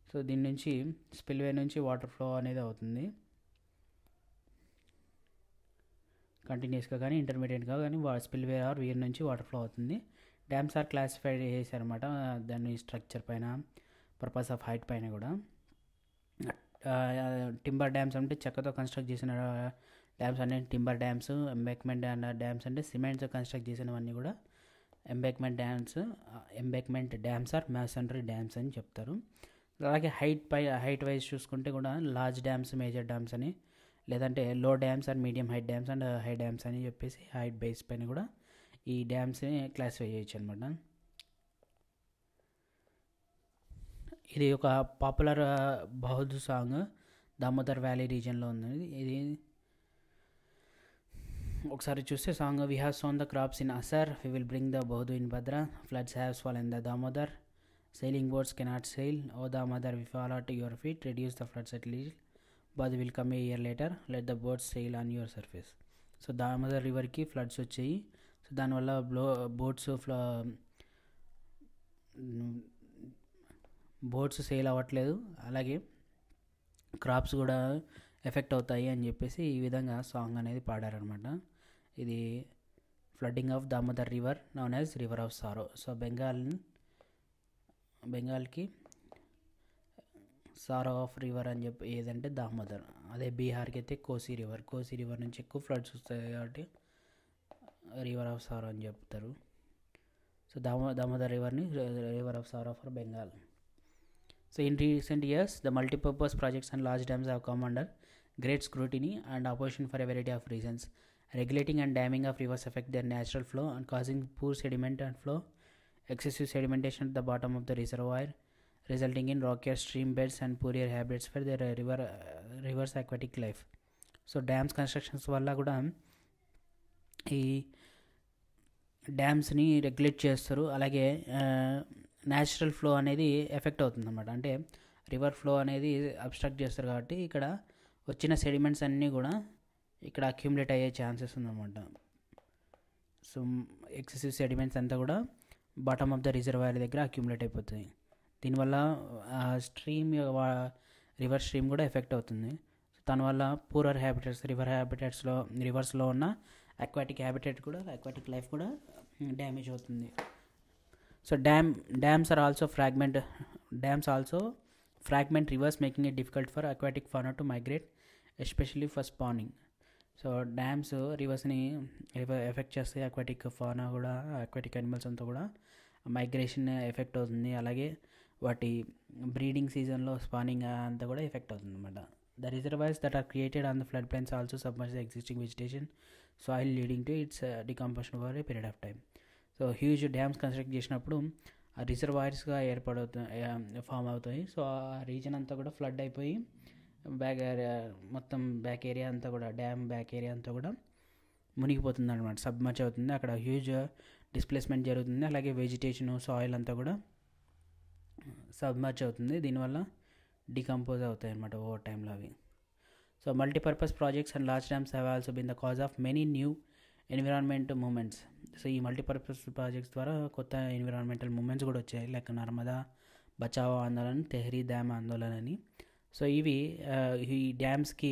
సో దీని నుంచి స్పిల్వే నుంచి వాటర్ ఫ్లో అనేది అవుతుంది, కంటిన్యూస్గా కానీ ఇంటర్మీడియట్గా కానీ స్పిల్వే ఆర్ వీర్ నుంచి వాటర్ ఫ్లో అవుతుంది. డ్యామ్స్ ఆర్ క్లాసిఫైడ్ చేశారనమాట దాని స్ట్రక్చర్ పైన, పర్పస్ ఆఫ్ హైట్ పైన కూడా. టింబర్ డ్యామ్స్ అంటే చెక్కతో కన్స్ట్రక్ట్ చేసిన డ్యామ్స్ అంటే టింబర్ డ్యామ్స్. ఎంబేక్మెంట్ డ్యామ్స్ అంటే సిమెంట్తో కన్స్ట్రక్ట్ చేసినవన్నీ కూడా ఎంబేక్మెంట్ డ్యామ్స్ ఆర్ మ్యాసనరీ డ్యామ్స్ అని చెప్తారు. అలాగే హైట్ వైజ్ చూసుకుంటే కూడా లార్జ్ డ్యామ్స్, మేజర్ డ్యామ్స్ అని, లేదంటే లో dams and medium height dams and high dams అని చెప్పేసి హైట్ బేస్ పైన కూడా ఈ డ్యామ్స్ని క్లాసిఫై చేయొచ్చు అనమాట. ఇది ఒక పాపులర్ బౌద్ధ సాంగ్ దామోదర్ వ్యాలీ రీజియన్లో ఉంది. ఇది ఒకసారి చూస్తే song, we have sown the crops in Asar, we will bring the బౌద్ధు in Bhadra, floods have swollen the Damodar, sailing boats cannot sail, O Damodar we fall at your feet, reduce the floods at least, Badhu will come a year later, let the boats sail on your surface. So Damodar రివర్కి ఫ్లడ్స్ వచ్చాయి. సో దానివల్ల బోట్స్ సేల్ అవ్వట్లేదు, అలాగే క్రాప్స్ కూడా ఎఫెక్ట్ అవుతాయి అని చెప్పేసి ఈ విధంగా సాంగ్ అనేది పాడారనమాట. ఇది flooding of Damodar river known as river of sorrow. So బెంగాల్కి సారో ఆఫ్ రివర్ అని చెప్పి ఏదంటే దామోదర్. అదే బీహార్కి అయితే కోసీ రివర్ నుంచి ఎక్కువ ఫ్లడ్స్ వస్తాయి కాబట్టి రివర్ ఆఫ్ సారో అని చెప్తారు. సో దామోదర్ రివర్ని river of sorrow for Bengal. So in recent years, the multipurpose projects and large dams have come under great scrutiny and opposition for a variety of reasons. Regulating and damming of rivers affect their natural flow and causing poor sediment and flow, excessive sedimentation at the bottom of the reservoir, resulting in rockier stream beds and poorer habitats for their rivers aquatic life. So dams constructions వల్ల కూడా ఈ డ్యామ్స్ని రెగ్యులేట్ చేస్తారు. అలాగే న్యాచురల్ ఫ్లో అనేది ఎఫెక్ట్ అవుతుంది అన్నమాట. అంటే రివర్ ఫ్లో అనేది అబ్స్ట్రక్ట్ చేస్తారు కాబట్టి ఇక్కడ వచ్చిన సెడిమెంట్స్ అన్నీ కూడా ఇక్కడ అక్యుములేట్ అయ్యే ఛాన్సెస్ ఉందన్నమాట. సో ఎక్సెసివ్ సెడిమెంట్స్ అంతా కూడా బాటమ్ ఆఫ్ ద రిజర్వాయర్ దగ్గర అక్యుములేట్ అయిపోతాయి. దీనివల్ల స్ట్రీమ్ రివర్ స్ట్రీమ్ కూడా ఎఫెక్ట్ అవుతుంది. దానివల్ల పూరర్ హ్యాబిటేట్స్ రివర్స్లో ఉన్న అక్వాటిక్ హ్యాబిటేట్ కూడా అక్వాటిక్ లైఫ్ కూడా డ్యామేజ్ అవుతుంది. So dams also fragment rivers, making it difficult for aquatic fauna to migrate, especially for spawning. So dams రివర్స్ని ఎఫెక్ట్ చేస్తే అక్వాటిక్ ఫానా కూడా అక్వాటిక్ అనిమల్స్ అంతా కూడా మైగ్రేషన్ ఎఫెక్ట్ అవుతుంది. అలాగే వాటి బ్రీడింగ్ సీజన్లో స్పానింగ్ అంతా కూడా ఎఫెక్ట్ అవుతుంది అనమాట. The reservoirs that are created on the flood plains also submerge the existing vegetation soil leading to its decomposition over a period of time. So huge dams construct చేసినప్పుడు ఆ రిజర్వాయర్స్గా ఫామ్ అవుతాయి. సో ఆ రీజన్ అంతా కూడా ఫ్లడ్ అయిపోయి మొత్తం బ్యాక్ ఏరియా అంతా కూడా డ్యామ్ బ్యాక్ ఏరియా అంతా కూడా మునిగిపోతుంది అనమాట, సబ్మర్జ్ అవుతుంది. అక్కడ హ్యూజ్ డిస్ప్లేస్మెంట్ జరుగుతుంది. అలాగే వెజిటేషన్ సాయిల్ అంతా కూడా సబ్మర్జ్ అవుతుంది. దీనివల్ల డికంపోజ్ అవుతాయి అన్నమాట ఓవర్ టైంలో అవి. So multipurpose projects and large dams have also been the cause of many new environment movements. So ఈ మల్టీపర్పస్ ప్రాజెక్ట్స్ ద్వారా కొత్త ఎన్విరాన్మెంటల్ మూమెంట్స్ కూడా వచ్చాయి, లైక్ నర్మదా బచావో ఆందోళన్, తెహ్రీ డ్యామ్ ఆందోళన్ అని. సో ఇవి ఈ డ్యామ్స్కి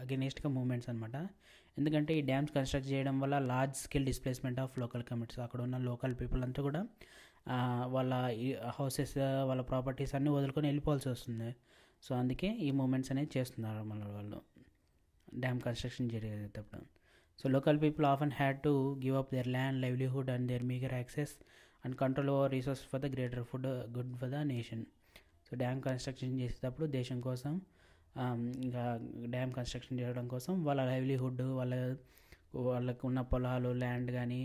అగెనిస్ట్గా మూమెంట్స్ అనమాట. ఎందుకంటే ఈ డ్యామ్స్ కన్స్ట్రక్ట్ చేయడం వల్ల large scale displacement of local communities, అక్కడ ఉన్న లోకల్ పీపుల్ అంతా కూడా వాళ్ళ హౌసెస్ వాళ్ళ ప్రాపర్టీస్ అన్నీ వదులుకొని వెళ్ళిపోవాల్సి వస్తుంది. సో అందుకే ఈ మూమెంట్స్ అనేది చేస్తున్నారు మన వాళ్ళు డ్యామ్ కన్స్ట్రక్షన్ జరిగేటప్పుడు. So local people often had to give up their land, livelihood and their meagre access and control over resources for the greater good for the nation. So dam construction చేసేటప్పుడు దేశం కోసం ఇంకా డ్యామ్ కన్స్ట్రక్షన్ చేయడం కోసం వాళ్ళ లైవ్లీహుడ్ వాళ్ళకు ఉన్న పొలాలు ల్యాండ్ కానీ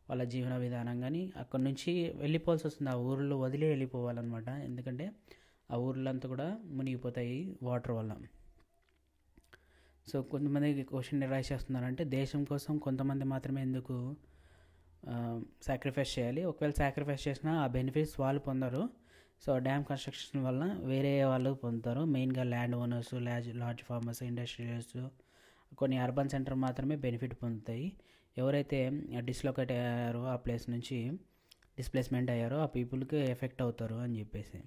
వాళ్ళ జీవన విధానం కానీ అక్కడ నుంచి వెళ్ళిపోవాల్సి వస్తుంది. ఆ ఊర్లో వదిలే వెళ్ళిపోవాలన్నమాట. ఎందుకంటే ఆ ఊర్లంతా కూడా మునిగిపోతాయి వాటర్ వల్ల. సో కొంతమంది క్వశ్చన్ రైజ్ చేస్తున్నారంటే దేశం కోసం కొంతమంది మాత్రమే ఎందుకు సాక్రిఫైస్ చేయాలి? ఒకవేళ సాక్రిఫైస్ చేసినా ఆ బెనిఫిట్స్ వాళ్ళు పొందరు. సో డ్యామ్ కన్స్ట్రక్షన్ వల్ల వేరే వాళ్ళు పొందుతారు. మెయిన్గా land owners, large farmers, industrialist, కొన్ని అర్బన్ సెంటర్ మాత్రమే బెనిఫిట్ పొందుతాయి. ఎవరైతే డిస్లొకేట్ అయ్యారో ఆ ప్లేస్ నుంచి డిస్ప్లేస్మెంట్ అయ్యారో ఆ పీపుల్కి ఎఫెక్ట్ అవుతారు అని చెప్పేసి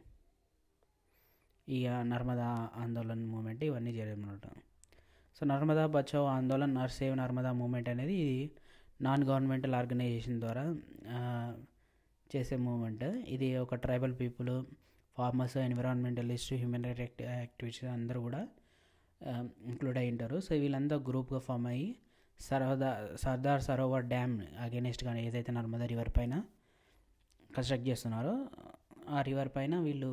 ఈ నర్మదా ఆందోళన్ మూమెంట్ ఇవన్నీ జరిగాయన్నమాట. So Narmada Bachao Andolan or save Narmada movement అనేది నాన్ గవర్నమెంటల్ ఆర్గనైజేషన్ ద్వారా చేసే మూమెంట్. ఇది ఒక tribal people, farmers, environmentalist, human right activist అందరూ కూడా ఇంక్లూడ్ అయి ఉంటారు. సో వీళ్ళంతా గ్రూప్గా ఫామ్ అయ్యి సర్దార్ సరోవర్ డ్యామ్ అగెనిస్ట్గా ఏదైతే నర్మదా రివర్ పైన కన్స్ట్రక్ట్ చేస్తున్నారో ఆ రివర్ పైన వీళ్ళు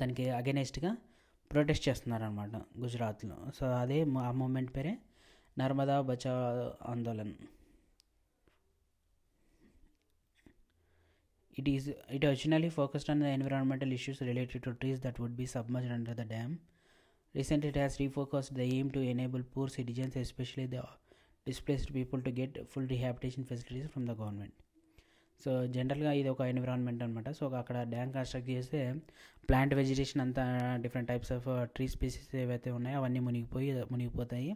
దానికి అగెనిస్ట్గా ప్రొటెస్ట్ చేస్తున్నారనమాట గుజరాత్లో. సో అదే ఆ మూమెంట్ పేరే Narmada Bachao Andolan. It originally focused on the environmental issues related to trees that would be submerged under the dam. Recently, it has refocused the aim to enable poor citizens, especially the displaced people, to get full rehabilitation facilities from the government. So జనరల్గా ఇది ఒక ఎన్విరాన్మెంట్ అనమాట. సో అక్కడ డ్యామ్ కన్స్ట్రక్ట్ చేస్తే ప్లాంట్ వెజిటేషన్ అంతా different types of tree species ఏవైతే ఉన్నాయో అవన్నీ మునిగిపోతాయి,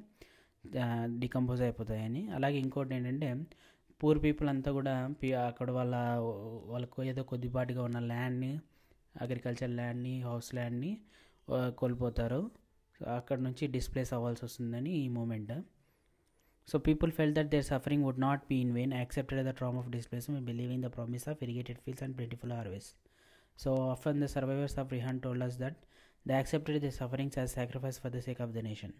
డికంపోజ్ అయిపోతాయి అని. అలాగే ఇంకోటి ఏంటంటే పూర్ పీపుల్ అంతా కూడా అక్కడ వాళ్ళకు ఏదో కొద్దిపాటిగా ఉన్న ల్యాండ్ని, అగ్రికల్చర్ ల్యాండ్ని, హౌస్ ల్యాండ్ని కోల్పోతారు. సో అక్కడ నుంచి డిస్ప్లేస్ అవ్వాల్సి వస్తుందని ఈ movement. So people felt that their suffering would not be in vain, accepted the trauma of displacement, believing the promise of irrigated fields and plentiful harvest. So often the survivors of Rihan told us that they accepted their sufferings as sacrifice for the sake of the nation.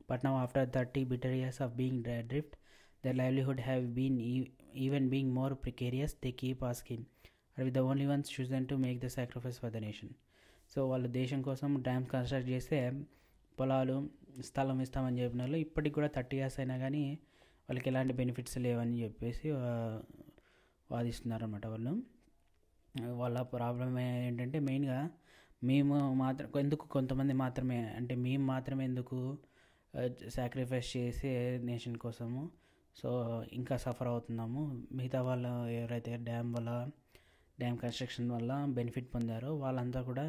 But now, after 30 bitter years of being adrift, their livelihood have been even being more precarious. They keep asking, are we the only ones chosen to make the sacrifice for the nation? So వాళ్ళు దేశం కోసం డ్యామ్స్ కన్స్ట్రక్ట్ చేస్తే పొలాలు స్థలం ఇస్తామని చెప్పిన వాళ్ళు ఇప్పటికి కూడా 30 years అయినా కానీ వాళ్ళకి ఎలాంటి బెనిఫిట్స్ లేవని చెప్పేసి వాదిస్తున్నారన్నమాట వాళ్ళు. వాళ్ళ ప్రాబ్లం ఏంటంటే మెయిన్గా మేము మాత్రం ఎందుకు కొంతమంది మాత్రమే అంటే మేము మాత్రమే ఎందుకు సాక్రిఫైస్ చేసే నేషన్ కోసము సో ఇంకా సఫర్ అవుతున్నాము, మిగతా వాళ్ళు ఎవరైతే డ్యామ్ కన్స్ట్రక్షన్ వల్ల బెనిఫిట్ పొందారో వాళ్ళంతా కూడా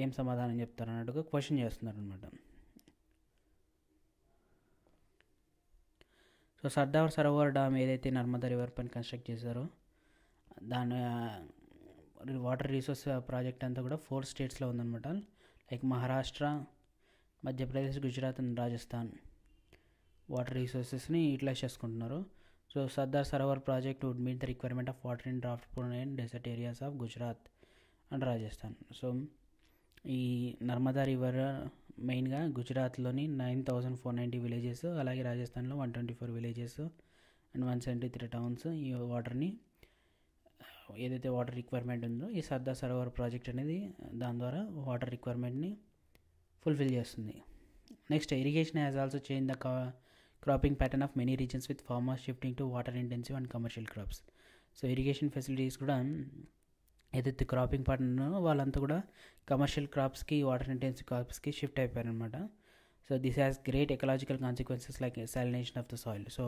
ఏం సమాధానం చెప్తారు అన్నట్టుగా క్వశ్చన్ చేస్తున్నారు అనమాట. సో సర్దార్ సరోవర్ డ్యామ్ ఏదైతే నర్మదా రివర్ పైన కన్స్ట్రక్ట్ చేశారో దాని వాటర్ రిసోర్స్ ప్రాజెక్ట్ అంతా కూడా 4 స్టేట్స్లో ఉందన్నమాట. Like Maharashtra, Madhya Pradesh, Gujarat and Rajasthan water రిసోర్సెస్ని యూటిలైజ్ చేసుకుంటున్నారు. So Sardar Sarovar project would meet the requirement of water in drought prone and desert areas of Gujarat and Rajasthan. So ఈ నర్మదా రివర్ మెయిన్గా గుజరాత్లోని 9490 విలేజెస్, అలాగే రాజస్థాన్లో 124 విలేజెస్ అండ్ 173 టౌన్స్ ఈ వాటర్ని ఏదైతే వాటర్ రిక్వైర్మెంట్ ఉందో ఈ సర్దార్ సరోవర్ ప్రాజెక్ట్ అనేది దాని ద్వారా వాటర్ రిక్వైర్మెంట్ని ఫుల్ఫిల్ చేస్తుంది. Next, irrigation has also change the cropping pattern of many regions with farmers shifting to water intensive and commercial crops. So irrigation facilities కూడా ఏదైతే క్రాపింగ్ ప్యాటర్న్ వాళ్ళంతా కూడా కమర్షియల్ క్రాప్స్కి, వాటర్ ఇంటెన్సివ్ క్రాప్స్కి షిఫ్ట్ అయిపోయారనమాట. So this has great ecological consequences like salinisation of the soil. So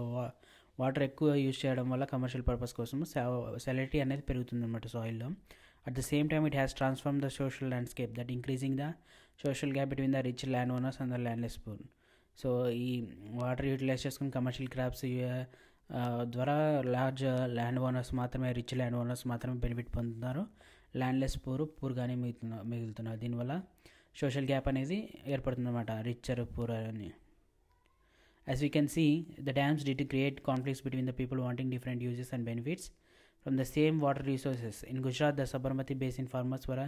water ఎక్కువ యూజ్ చేయడం వల్ల కమర్షియల్ పర్పస్ కోసం సాలిడిటీ అనేది పెరుగుతుందన్నమాట సాయిల్లో. At the same time it has transform the social landscape that increasing the social gap between the rich land owners and the landless poor. So ఈ వాటర్ యూటిలైజ్ చేసుకుని కమర్షియల్ క్రాప్స్ ద్వారా లార్జ్ ల్యాండ్ ఓనర్స్ మాత్రమే, రిచ్ ల్యాండ్ ఓనర్స్ మాత్రమే బెనిఫిట్ పొందుతున్నారు, ల్యాండ్లెస్ పూర్గానే మిగులుతున్నారు. దీనివల్ల సోషల్ గ్యాప్ అనేది ఏర్పడుతుందన్నమాట, రిచర్ పూర్ అని. As we can see, the dams did create conflicts between the people wanting different uses and benefits from the same water resources. In Gujarat, the Sabarmati Basin farmers were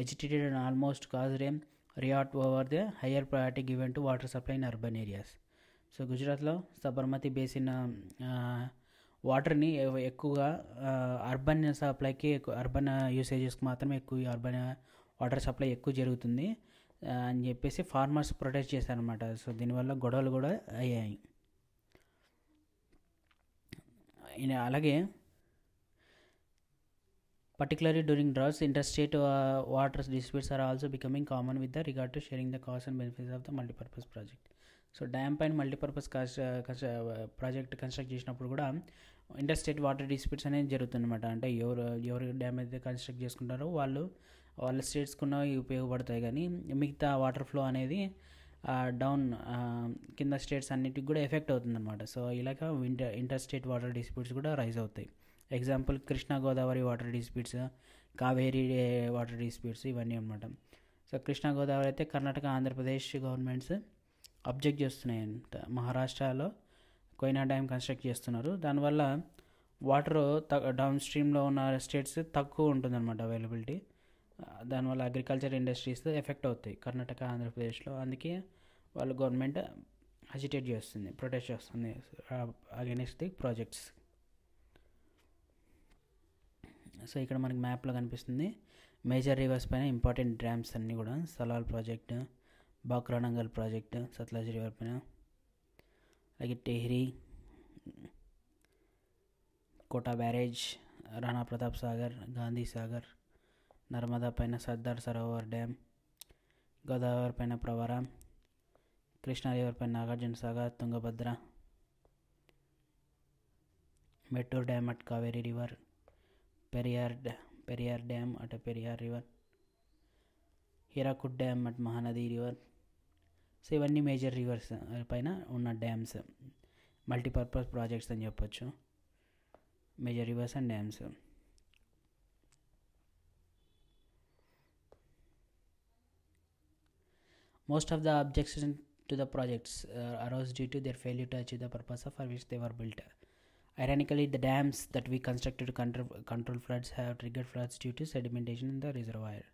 agitated and almost caused a riot over the higher priority given to water supply in urban areas. So గుజరాత్లో సబర్మతి బేసిన్ వాటర్ని ఎక్కువగా అర్బన్ సప్లైకి, అర్బన్ యూసేజెస్కి మాత్రమే ఎక్కువ అర్బన్ వాటర్ సప్లై ఎక్కువ జరుగుతుంది అని చెప్పేసి ఫార్మర్స్ ప్రొటెస్ట్ చేశారనమాట. సో దీనివల్ల గొడవలు కూడా అయ్యాయి. అలాగే particularly during droughts, interstate water disputes are also becoming common with the regard to sharing the costs and benefits of the multipurpose project. So damn పైన మల్టీపర్పస్ ప్రాజెక్ట్ కన్స్ట్రక్ట్ చేసినప్పుడు కూడా ఇంటర్స్టేట్ వాటర్ డిస్ప్యూట్స్ అనేది జరుగుతుందన్నమాట. అంటే ఎవరు డ్యామ్ అయితే కన్స్ట్రక్ట్ చేసుకుంటారో వాళ్ళ స్టేట్స్కున్న ఉపయోగపడతాయి, కానీ మిగతా వాటర్ ఫ్లో అనేది డౌన్ కింద స్టేట్స్ అన్నిటికి కూడా ఎఫెక్ట్ అవుతుందన్నమాట. సో ఇలాగ ఇంటర్స్టేట్ వాటర్ డిస్ప్యూట్స్ కూడా రైజ్ అవుతాయి. Example Krishna Godavari water disputes, Kaveri water disputes ఇవన్నీ అనమాట. సో కృష్ణా గోదావరి అయితే కర్ణాటక, ఆంధ్రప్రదేశ్ గవర్నమెంట్స్ అబ్జెక్ట్ చేస్తున్నాయంట. మహారాష్ట్రలో కోయినా డ్యామ్ కన్స్ట్రక్ట్ చేస్తున్నారు, దానివల్ల వాటర్ డౌన్ స్ట్రీమ్లో ఉన్న స్టేట్స్ తక్కువ ఉంటుందన్నమాట అవైలబిలిటీ. దానివల్ల అగ్రికల్చర్ ఇండస్ట్రీస్ ఎఫెక్ట్ అవుతాయి కర్ణాటక, ఆంధ్రప్రదేశ్లో. అందుకే వాళ్ళు గవర్నమెంట్ అజిటేట్ చేస్తుంది, ప్రొటెస్ట్ చేస్తుంది అగైనెస్ట్ ది ప్రాజెక్ట్స్. సో ఇక్కడ మనకి మ్యాప్లో కనిపిస్తుంది మేజర్ రివర్స్ పైన ఇంపార్టెంట్ డ్యామ్స్ అన్నీ కూడా. Salal project, Bhakra Nangal project Sutlej river పైన, అలాగే టెహ్రీ, కోటా బ్యారేజ్, రాణా ప్రతాప్ సాగర్, గాంధీ సాగర్, నర్మదా పైన సర్దార్ సరోవర్ డ్యామ్, గోదావరి పైన ప్రవర, కృష్ణా రివర్ పైన Nagarjuna Sagar, Tungabhadra, Mettur dam at Kaveri river, Periyar dam at Periyar river, Hirakud dam at Mahanadi river. So ఇవన్నీ మేజర్ రివర్స్ పైన ఉన్న డ్యామ్స్, మల్టీపర్పస్ ప్రాజెక్ట్స్ అని చెప్పొచ్చు, major reverse and dams. Most of the objections to the projects arose due to their failure to achieve the purpose for which they were built. Ironically, the dams that we constructed to control floods have triggered floods due to sedimentation in the reservoir.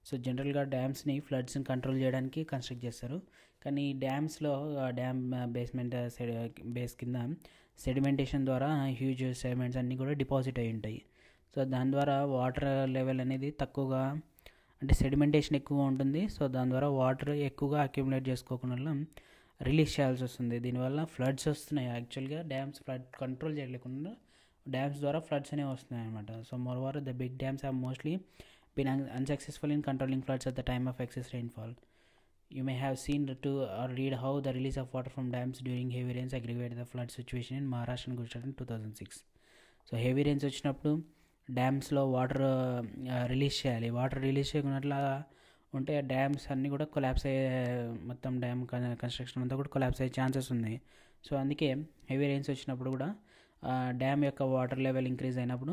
So జనరల్గా డ్యామ్స్ని ఫ్లడ్స్ని కంట్రోల్ చేయడానికి కన్స్ట్రక్ట్ చేస్తారు, కానీ డ్యామ్స్లో డ్యామ్ బేస్మెంట్ బేస్ కింద సెడిమెంటేషన్ ద్వారా హ్యూజ్ సెడిమెంట్స్ అన్నీ కూడా డిపాజిట్ అయి ఉంటాయి. సో దాని ద్వారా వాటర్ లెవెల్ అనేది తక్కువగా, అంటే సెడిమెంటేషన్ ఎక్కువ ఉంటుంది. సో దాని ద్వారా వాటర్ ఎక్కువగా అక్యుములేట్ చేసుకోకుండా రిలీజ్ చేయాల్సి వస్తుంది. దీనివల్ల ఫ్లడ్స్ వస్తున్నాయి. యాక్చువల్గా డ్యామ్స్ ఫ్లడ్ కంట్రోల్ చేయలేకుండా డ్యామ్స్ ద్వారా ఫ్లడ్స్ అనేవి వస్తున్నాయి అనమాట. So moreover the big dams have mostly been unsuccessful in controlling floods at the time of excess rainfall. You may have seen to or read how the release of water from dams during heavy rains aggravated the flood situation in Maharashtra and Gujarat in 2006. So heavy rains వచ్చినప్పుడు డ్యామ్స్లో వాటర్ రిలీజ్ చేయాలి. వాటర్ రిలీజ్ చేయకున్నట్లా ఉంటే డ్యామ్స్ అన్నీ కూడా కొలాప్స్ అయ్యే, మొత్తం డ్యామ్ కన్స్ట్రక్షన్ అంతా కూడా కొలాప్స్ అయ్యే ఛాన్సెస్ ఉన్నాయి. సో అందుకే హెవీ రెయిన్స్ వచ్చినప్పుడు కూడా డ్యామ్ యొక్క వాటర్ లెవెల్ ఇంక్రీజ్ అయినప్పుడు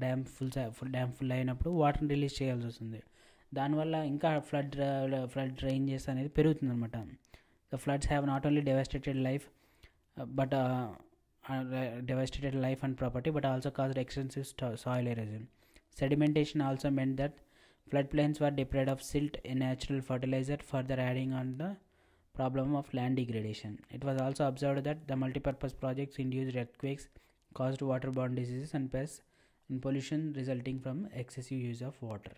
డ్యామ్ ఫుల్ అయినప్పుడు వాటర్ రిలీజ్ చేయాల్సి వస్తుంది. దానివల్ల ఇంకా ఫ్లడ్ రేంజెస్ అనేది పెరుగుతుంది అనమాట. The floods have not only devastated life and property but also caused extensive soil erosion. Sedimentation also meant that floodplains were deprived of silt, a natural fertilizer, further adding on the problem of land degradation. It was also observed that the multipurpose projects induced earthquakes, caused waterborne diseases and pests, and pollution resulting from excessive use of water.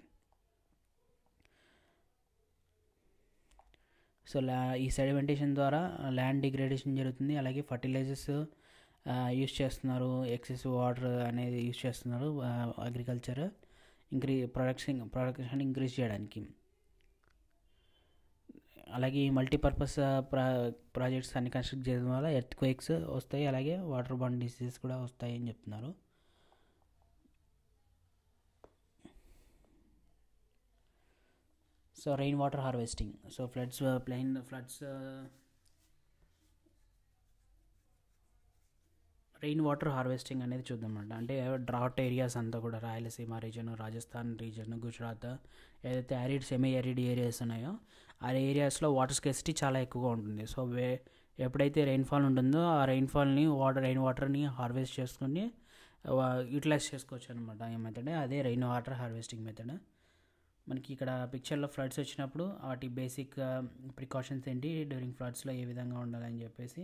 So ఈ సెడిమెంటేషన్ ద్వారా ల్యాండ్ డిగ్రేడేషన్ జరుగుతుంది. అలాగే ఫర్టిలైజర్స్ యూస్ చేస్తున్నారు, ఎక్సెసివ్ వాటర్ అనేది యూస్ చేస్తున్నారు అగ్రికల్చర్ ప్రొడక్షన్ ఇంక్రీజ్ చేయడానికి. అలాగే ఈ మల్టీపర్పస్ ప్రాజెక్ట్స్ అన్ని కన్స్ట్రక్ట్ చేయడం వల్ల ఎర్త్క్వేక్స్ వస్తాయి, అలాగే వాటర్ బార్న్ డిసీజెస్ కూడా వస్తాయి అని చెప్తున్నారు. So rain water harvesting. So floods rain water harvesting అనేది చూద్దామన్నమాట. అంటే డ్రాట్ ఏరియాస్ అంతా కూడా రాయలసీమ రీజన్, రాజస్థాన్ రీజన్, గుజరాత్ ఏదైతే యారిడ్ సెమీ యారిడ్ ఏరియాస్ ఉన్నాయో ఆ ఏరియాస్లో వాటర్ స్కేసిటీ చాలా ఎక్కువగా ఉంటుంది. సో ఎప్పుడైతే రెయిన్ఫాల్ ఉంటుందో ఆ రెయిన్ వాటర్ని హార్వెస్ట్ చేసుకుని యూటిలైజ్ చేసుకోవచ్చు అనమాట. ఈ మెథడ్ అదే రెయిన్ వాటర్ హార్వెస్టింగ్ మెథడ్. మనకి ఇక్కడ పిక్చర్లో ఫ్లడ్స్ వచ్చినప్పుడు వాటి బేసిక్ ప్రికాషన్స్ ఏంటి, డ్యూరింగ్ ఫ్లడ్స్లో ఏ విధంగా ఉండాలని చెప్పేసి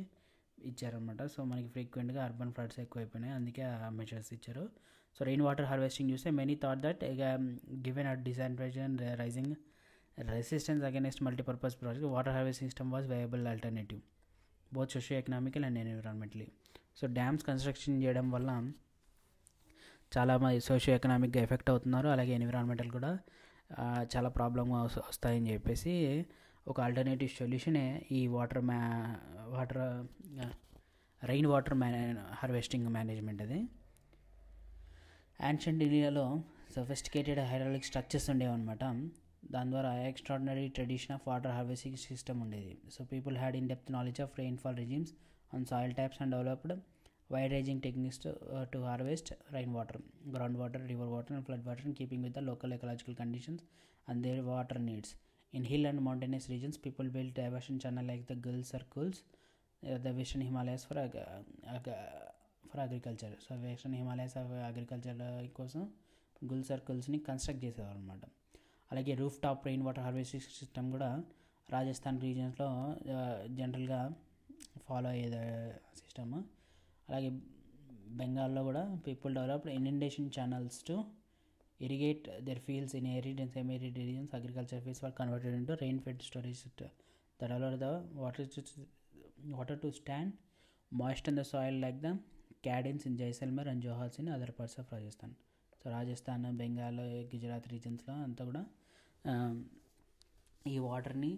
ఇచ్చారనమాట. సో మనకి ఫ్రీక్వెంట్గా అర్బన్ ఫ్లడ్స్ ఎక్కువైపోయినాయి, అందుకే ఆ మెజర్స్ ఇచ్చారు. సో రెయిన్ వాటర్ హార్వెస్టింగ్ చూస్తే many thought that given at disadvantage and rising resistance against multipurpose project, water harvesting system was viable alternative both socio economical and environmentally. So dams construction చేయడం వల్ల చాలా సోషియో ఎకనామిక్గా ఎఫెక్ట్ అవుతున్నారు, అలాగే ఎన్విరాన్మెంటల్ కూడా చాలా ప్రాబ్లమ్ వస్తాయని చెప్పేసి ఒక ఆల్టర్నేటివ్ సొల్యూషనే ఈ రెయిన్ వాటర్ హార్వెస్టింగ్ మేనేజ్మెంట్. అది యాన్షియంట్ ఇండియాలో సఫిస్టికేటెడ్ హైడ్రాలిక్ స్ట్రక్చర్స్ ఉండేవన్నమాట. దాని ద్వారా extraordinary tradition of water harvesting system ఉండేది. So people had in depth knowledge of rainfall regimes on soil types and developed wide ranging techniques to harvest rain water, ground water, river water and flood water in keeping with the local ecological conditions and their water needs. In hill and mountainous regions, people built diversion channel like the Gul Circles, the Western Himalayas for agriculture. So Western Himalayas agriculture కోసం గుల్ సర్కిల్స్ని కన్స్ట్రక్ట్ చేసేవారు అనమాట. అలాగే roof top rain water harvesting system కూడా రాజస్థాన్ రీజన్స్లో జనరల్గా ఫాలో అయ్యేది సిస్టమ్. అలాగే బెంగాల్లో కూడా people developed inundation channels to irrigate their fields in arid and semi-arid regions. Agriculture fields were converted into rain-fed storage that allowed the water to stand moist in the soil like the cadins in Jaisalmer and Johars in other parts of Rajasthan. So Rajasthan, Bengal, Gujarat regionsలో అంతా కూడా ఈ వాటర్ని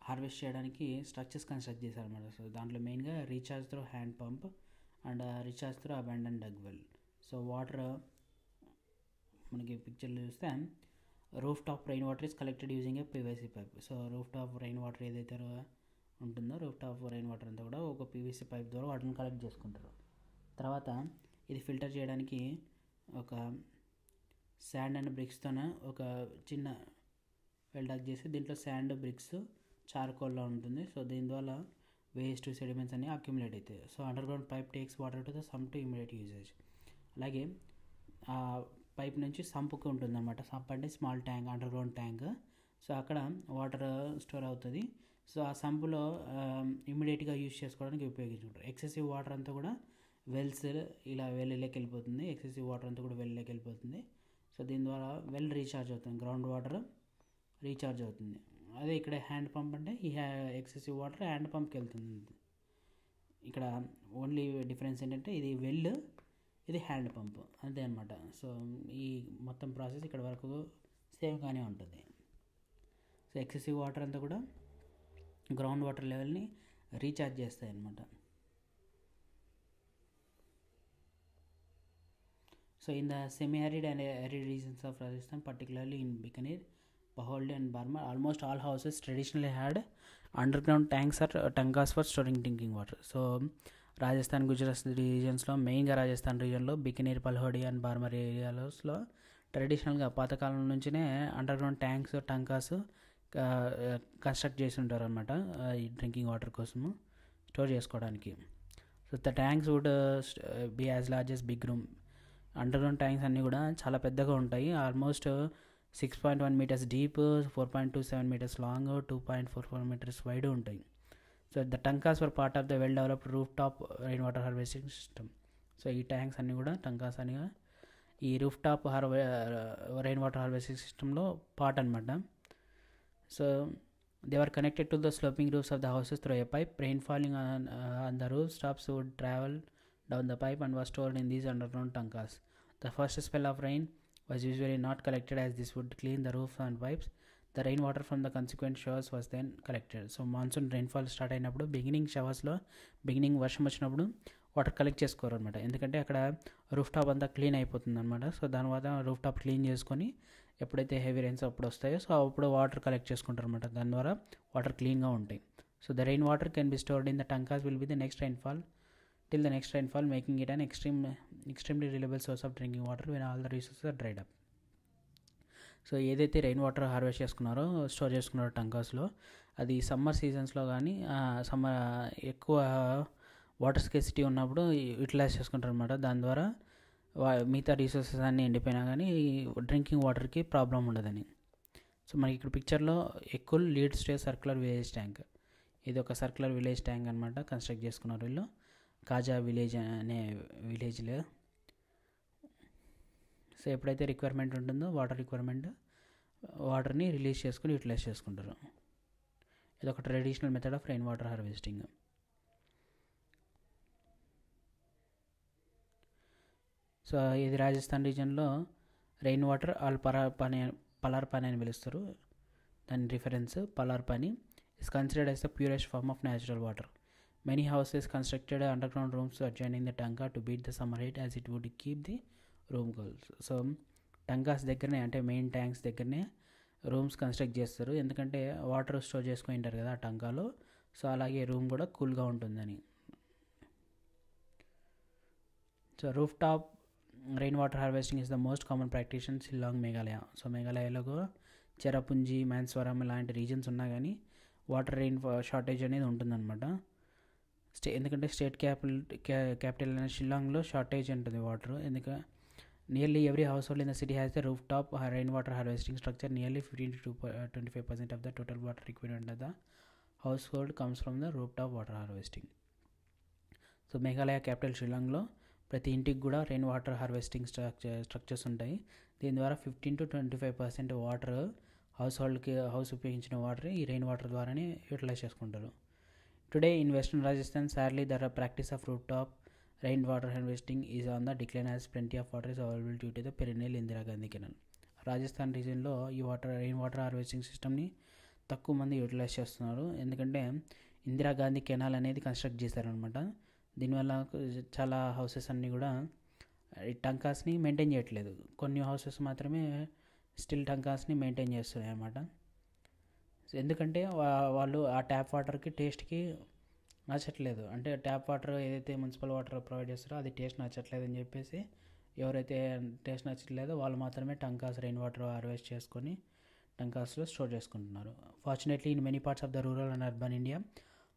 హార్వెస్ట్ చేయడానికి స్ట్రక్చర్స్ కన్స్ట్రక్ట్ చేశారన్నమాట. సో దాంట్లో మెయిన్గా recharge through hand pump and recharge through abandon dug well. So water మనకి పిక్చర్లో చూస్తే roof top rain water is collected using a PVC pipe. So roof top rain water ఏదైతే ఉంటుందో రూఫ్ టాప్ రెయిన్ వాటర్ అంతా కూడా ఒక పీవీసీ పైప్ ద్వారా వాటర్ని కలెక్ట్ చేసుకుంటారు. తర్వాత ఇది ఫిల్టర్ చేయడానికి ఒక శాండ్ అండ్ బ్రిక్స్తోనే ఒక చిన్న వెల్ డాక్ చేసి దీంట్లో శాండ్ బ్రిక్స్ చార్కోల్లో ఉంటుంది. సో దీని ద్వారా వేస్ట్ సెడిమెంట్స్ అన్నీ అక్యుములేట్ అవుతాయి. So underground pipe takes water to the sum to immediate usage. అలాగే ఆ పైప్ నుంచి సంపుకి ఉంటుంది అనమాట. సంప్ అంటే small tank, underground tank. So అక్కడ వాటర్ స్టోర్ అవుతుంది. సో ఆ సంపులో ఇమీడియట్గా యూజ్ చేసుకోవడానికి ఉపయోగించుకుంటారు. ఎక్సెసివ్ వాటర్ అంతా కూడా వెల్స్ ఇలా వెల్లోకి వెళ్ళిపోతుంది. ఎక్సెసివ్ వాటర్ అంతా కూడా వెల్లోకి వెళ్ళిపోతుంది. సో దీని ద్వారా వెల్ రీఛార్జ్ అవుతుంది, గ్రౌండ్ వాటర్ రీఛార్జ్ అవుతుంది. అదే ఇక్కడ హ్యాండ్ పంప్ అంటే ఈ ఎక్సెసివ్ వాటర్ హ్యాండ్ పంప్కి వెళ్తుంది. ఇక్కడ ఓన్లీ డిఫరెన్స్ ఏంటంటే ఇది వెల్, ఇది హ్యాండ్ పంప్, అంతే అనమాట. సో ఈ మొత్తం ప్రాసెస్ ఇక్కడ వరకు సేమ్గానే ఉంటుంది. సో ఎక్సెసివ్ వాటర్ అంతా కూడా గ్రౌండ్ వాటర్ లెవెల్ని రీఛార్జ్ చేస్తాయి అన్నమాట. So in the semi-arid and arid regions of Rajasthan, particularly in Bikaner, Paholdi and Barmar, almost all houses traditionally had underground tanks or tankas for storing drinking water. So Rajasthan, Gujarat రీజియన్స్లో, మెయిన్గా రాజస్థాన్ రీజియన్లో బికనీర్, పల్హోడి అండ్ బార్మర్ ఏరియాస్లో ట్రెడిషనల్గా పాతకాలం నుంచినే అండర్గ్రౌండ్ ట్యాంక్స్, టంకాస్ కన్స్ట్రక్ట్ చేసి ఉంటారు అనమాట ఈ డ్రింకింగ్ వాటర్ కోసము స్టోర్ చేసుకోవడానికి. So the tanks would be as large as big room. Underground tanks అన్నీ కూడా చాలా పెద్దగా ఉంటాయి. Almost 6.1 meters deep, 4.27 meters long, 2.44 meters wide ఉంటాయి. So the tankas were part of the well developed roof top rain water harvesting system. So ఈ ట్యాంక్స్ అన్నీ కూడా టంకాస్ అని ఈ roof top rain water harvesting సిస్టంలో పార్ట్ అనమాట. So they were connected to the sloping roofs of the houses through a pipe. Rain falling on the roof tops would travel down the pipe and was stored in these underground tankas. The first spell of rain was usually not collected as this would clean the roof and pipes. The rainwater from the consequent showers was then collected. So monsoon rainfall start అయినప్పుడు బిగినింగ్ వర్షం వచ్చినప్పుడు వాటర్ కలెక్ట్ చేసుకోరు అనమాట. ఎందుకంటే అక్కడ రూఫ్ టాప్ అంతా క్లీన్ అయిపోతుంది అనమాట. సో దానివల్ల రూఫ్ టాప్ క్లీన్ చేసుకొని ఎప్పుడైతే హెవీ రైన్స్ అప్పుడు వస్తాయో సో అప్పుడు వాటర్ కలెక్ట్ చేసుకుంటారు అనమాట. దాని ద్వారా వాటర్ క్లీన్గా ఉంటాయి. So the rain water can be stored in the tankas will be the next rainfall till the next rainfall, making it an extremely reliable source of drinking water when all the resources are dried up. So ఏదైతే రెయిన్ వాటర్ హార్వెస్ట్ చేసుకున్నారో, స్టోర్ చేసుకున్నారో టంకాస్లో, అది సమ్మర్ సీజన్స్లో కానీ సమ్మర్ ఎక్కువ వాటర్ స్కేసిటీ ఉన్నప్పుడు యూటిలైజ్ చేసుకుంటారు అనమాట. దాని ద్వారా మిగతా రీసోర్సెస్ అన్నీ ఎండిపోయినా కానీ డ్రింకింగ్ వాటర్కి ప్రాబ్లం ఉండదని. సో మనకి ఇక్కడ పిక్చర్లో ఎక్కుల్ leads to circular village tank. ఇది ఒక సర్క్యులర్ విలేజ్ ట్యాంక్ అనమాట, కన్స్ట్రక్ట్ చేసుకున్నారు వీళ్ళు కాజా విలేజ్ అనే విలేజ్లో. సో ఎప్పుడైతే రిక్వైర్మెంట్ ఉంటుందో వాటర్ని రిలీజ్ చేసుకుని యూటిలైజ్ చేసుకుంటారు. ఇది ఒక traditional method of rain water harvesting. So ఇది రాజస్థాన్ రీజన్లో రెయిన్ వాటర్ పలార్ పానీ అని పిలుస్తారు. దాని reference palar pani is considered as the purest form of natural water. Many houses constructed underground rooms adjoining the tanka to beat the summer heat as it would keep the room cool. So tankas దగ్గరనే అంటే మెయిన్ ట్యాంక్స్ దగ్గరనే రూమ్స్ కన్స్ట్రక్ట్ చేస్తారు. ఎందుకంటే వాటర్ స్టోర్ చేసుకొని ఉంటారు కదా ఆ టంకాలో. సో అలాగే రూమ్ కూడా కూల్గా ఉంటుందని. So roof top rain water harvesting is the most common practice in Shillong, Meghalaya. So మేఘాలయలో చెరపుంజి, మాన్స్వరం ఇలాంటి రీజన్స్ ఉన్నా కానీ వాటర్ రెయిన్ షార్టేజ్ అనేది ఉంటుందన్నమాట. ఎందుకంటే స్టేట్ క్యాపిటల్ అయిన షిల్లాంగ్లో షార్టేజ్ ఉంటుంది వాటర్. ఎందుకంటే nearly every household in the city has the roof top rain water harvesting structure. Nearly 15 to 25% of the total water requirement of the household comes from the roof top water harvesting. So Meghalaya capital షిల్లాంగ్లో ప్రతి ఇంటికి కూడా రెయిన్ వాటర్ హార్వెస్టింగ్ స్ట్రక్చర్స్ ఉంటాయి. దీని ద్వారా 15 to 25% వాటర్ హౌస్ ఉపయోగించిన వాటర్ ఈ రెయిన్ వాటర్ ద్వారానే యూటిలైజ్ చేసుకుంటారు. Today in Western Rajasthan, sadly, the practice of rooftop rainwater harvesting is on the decline as plenty of water is available due to the perennial Indira Gandhi Canal. Rajasthan రీజియన్లో ఈ రెయిన్ వాటర్ హార్వెస్టింగ్ సిస్టమ్ని తక్కువ మంది యూటిలైజ్ చేస్తున్నారు. ఎందుకంటే ఇందిరా గాంధీ కెనాల్ అనేది కన్స్ట్రక్ట్ చేశారనమాట. దీనివల్ల చాలా హౌసెస్ అన్నీ కూడా ఈ టంకాస్ని మెయింటైన్ చేయట్లేదు. కొన్ని హౌసెస్ మాత్రమే స్టిల్ టంకాస్ని మెయింటైన్ చేస్తున్నాయి అన్నమాట. ఎందుకంటే వాళ్ళు ఆ ట్యాప్ వాటర్కి టేస్ట్కి నచ్చట్లేదు. అంటే ట్యాప్ వాటర్ ఏదైతే మున్సిపల్ వాటర్ ప్రొవైడ్ చేస్తారో అది టేస్ట్ నచ్చట్లేదు అని చెప్పేసి ఎవరైతే టేస్ట్ నచ్చట్లేదో వాళ్ళు మాత్రమే టంకాస్ రెయిన్ వాటర్ హార్వెస్ట్ చేసుకొని టంకాస్లో స్టోర్ చేసుకుంటున్నారు. Fortunately in many parts of the rural and urban India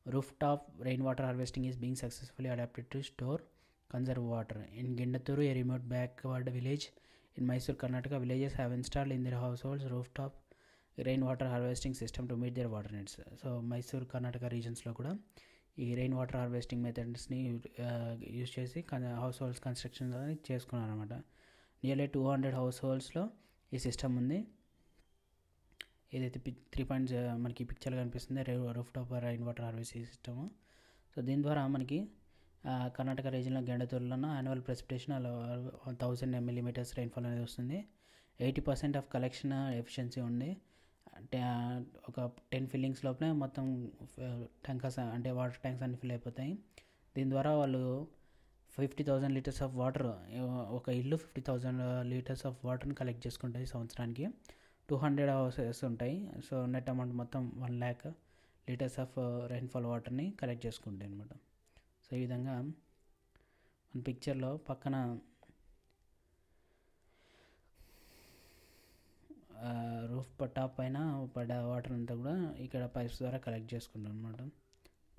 rooftop rainwater harvesting is being successfully adapted to store conserve water. In Gindaturu, a remote backward village in Mysore, Karnataka, villagers have installed in their households rooftop rainwater harvesting system to meet their water needs. So Mysore Karnataka రీజన్స్లో కూడా ఈ రెయిన్ వాటర్ హార్వెస్టింగ్ మెథడ్స్ని యూజ్ చేసి హౌస్ హోల్డ్స్ కన్స్ట్రక్షన్ చేసుకున్నారు అనమాట. నియర్లీ 200 హౌస్ హోల్డ్స్లో ఈ సిస్టమ్ ఉంది. ఏదైతే 3 మనకి పిక్చర్లో కనిపిస్తుంది roof top rain water harvesting system. So దీని ద్వారా మనకి కర్ణాటక రీజన్లో గెండతూరులోన యాన్యువల్ ప్రెసిపిటేషన్ 1000 mm రైన్ఫాల్ అనేది వస్తుంది. 80% ఆఫ్ కలెక్షన్ ఎఫిషియన్సీ ఉంది. ఒక 10 ఫిల్లింగ్స్ లోపలే మొత్తం ట్యాంకర్స్ అంటే వాటర్ ట్యాంక్స్ అన్ని ఫిల్ అయిపోతాయి. దీని ద్వారా వాళ్ళు 50,000 లీటర్స్ ఆఫ్ వాటర్, ఒక ఇల్లు 50,000 లీటర్స్ ఆఫ్ వాటర్ని కలెక్ట్ చేసుకుంటాయి సంవత్సరానికి. 200 హౌసెస్ ఉంటాయి. సో నెట్ అమౌంట్ మొత్తం 1 lakh లీటర్స్ ఆఫ్ రైన్ఫాల్ వాటర్ని కలెక్ట్ చేసుకుంటాయి అనమాట. సో ఈ విధంగా మన పిక్చర్లో పక్కన రూఫ్ టాప్ పైన పడ్డ వాటర్ అంతా కూడా ఇక్కడ పైప్స్ ద్వారా కలెక్ట్ చేసుకుంటాం అనమాట.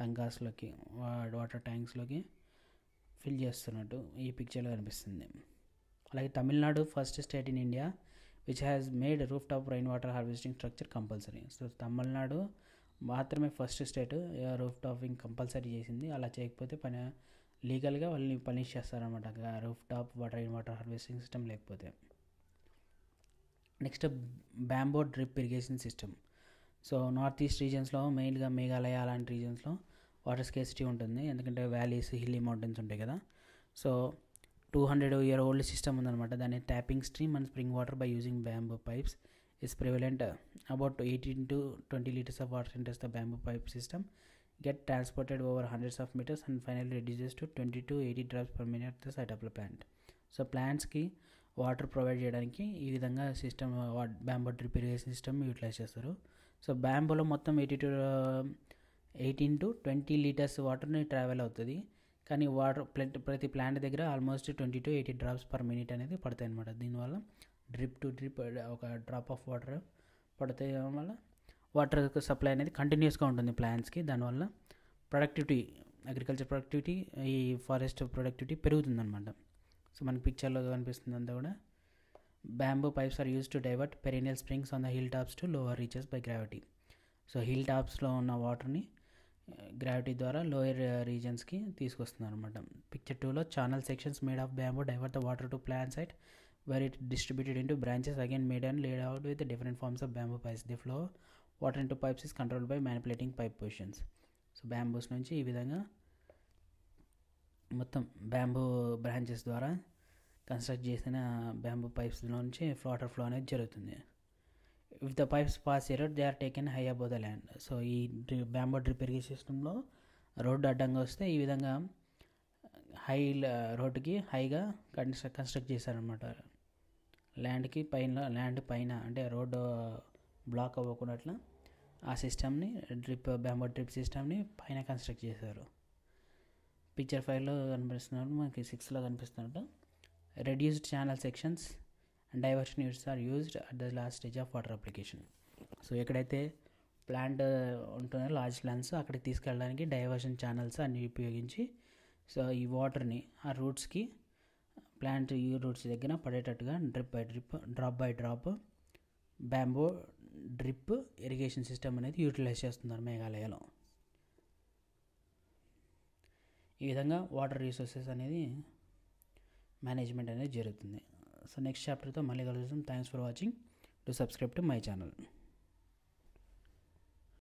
టంకాస్లోకి వాటర్ ట్యాంక్స్లోకి ఫిల్ చేస్తున్నట్టు ఈ పిక్చర్లో కనిపిస్తుంది. అలాగే Tamil Nadu first state in India which has made roof top rain water harvesting structure compulsory. So Tamil Nadu మాత్రమే first state roof topping compulsory చేసింది. అలా చేయకపోతే లీగల్గా వాళ్ళని పనిష్ చేస్తారనమాట, roof top rain water harvesting system లేకపోతే. Next bamboo drip irrigation system. So north east రీజన్స్లో మెయిన్గా మేఘాలయ అలాంటి రీజన్స్లో వాటర్ స్కేసిటీ ఉంటుంది, ఎందుకంటే వ్యాలీస్ హిల్లీ మౌంటైన్స్ ఉంటాయి కదా. సో 200-year-old సిస్టమ్ ఉందన్నమాట. దాన్ని tapping stream and spring water by using bamboo pipes is prevalent. About 18 to 20 liters of water enters the bamboo pipe system, get transported over hundreds of meters and finally reduces to 20 to 80 drops per minute at the site of the plant. సో ప్లాంట్స్కి వాటర్ ప్రొవైడ్ చేయడానికి ఈ విధంగా system bamboo drip irrigation system utilise చేస్తారు. సో బ్యాంబోలో మొత్తం 18 to 20 లీటర్స్ వాటర్ని ట్రావెల్ అవుతుంది, కానీ వాటర్ ప్రతి ప్లాంట్ దగ్గర almost 20 to 80 drops per minute అనేది పడతాయి అనమాట. దీనివల్ల డ్రిప్ టు డ్రిప్ ఒక డ్రాప్ ఆఫ్ వాటర్ పడితే వల్ల వాటర్ సప్లై అనేది కంటిన్యూస్గా ఉంటుంది ప్లాంట్స్కి. దానివల్ల ప్రొడక్టివిటీ, అగ్రికల్చర్ ప్రొడక్టివిటీ, ఈ ఫారెస్ట్ ప్రొడక్టివిటీ పెరుగుతుందన్నమాట. సో మనకి పిక్చర్లో కనిపిస్తుంది అంతా కూడా. Bamboo pipes are use to divert perennial springs on the hill tops to lower reaches by gravity. So hill టాప్స్లో ఉన్న వాటర్ని గ్రావిటీ ద్వారా లోయర్ రీజన్స్కి తీసుకొస్తున్నారు అనమాట. పిక్చర్ 2లో channel sections made of bamboo divert the water to plant site where it distributed into branches again made and laid out with different forms of bamboo pipes. The flow water into pipes is controlled by manipulating pipe positions. So bamboos నుంచి ఈ విధంగా మొత్తం బ్యాంబూ బ్రాంచెస్ ద్వారా కన్స్ట్రక్ట్ చేసిన బ్యాంబూ పైప్స్ నుంచి వాటర్ ఫ్లో అనేది జరుగుతుంది. If the pipes pass erode they are taken high above the land. So ఈ బ్యాంబూ డ్రిప్ ఇరిగేషన్ సిస్టంలో రోడ్డు అడ్డంగా వస్తే ఈ విధంగా రోడ్డుకి హైగా కన్స్ట్రక్ట్ చేశారనమాట. ల్యాండ్ పైన అంటే రోడ్డు బ్లాక్ అవ్వకున్నట్లు ఆ సిస్టమ్ని బ్యాంబో డ్రిప్ సిస్టమ్ని పైన కన్స్ట్రక్ట్ చేశారు. పిక్చర్ 5లో కనిపిస్తున్నట్టు మనకి 6లో కనిపిస్తున్నట్టు reduced channel sections and diversion units are used at the last stage of water application. So ఎక్కడైతే ప్లాంట్ ఉంటుందో లార్జ్ ప్లాంట్స్ అక్కడికి తీసుకెళ్ళడానికి డైవర్షన్ ఛానల్స్ అన్ని ఉపయోగించి సో ఈ వాటర్ని ఆ రూట్స్కి ప్లాంట్ రూట్స్ దగ్గర పడేటట్టుగా drip by drip, drop by drop bamboo drip irrigation system అనేది యూటిలైజ్ చేస్తున్నారు మేఘాలయలో. ఈ విధంగా వాటర్ రిసోర్సెస్ అనేది మేనేజ్మెంట్ అనేది జరుగుతుంది. సో నెక్స్ట్ చాప్టర్తో మళ్ళీ కలుద్దాం. Thanks for watching. To subscribe to my channel.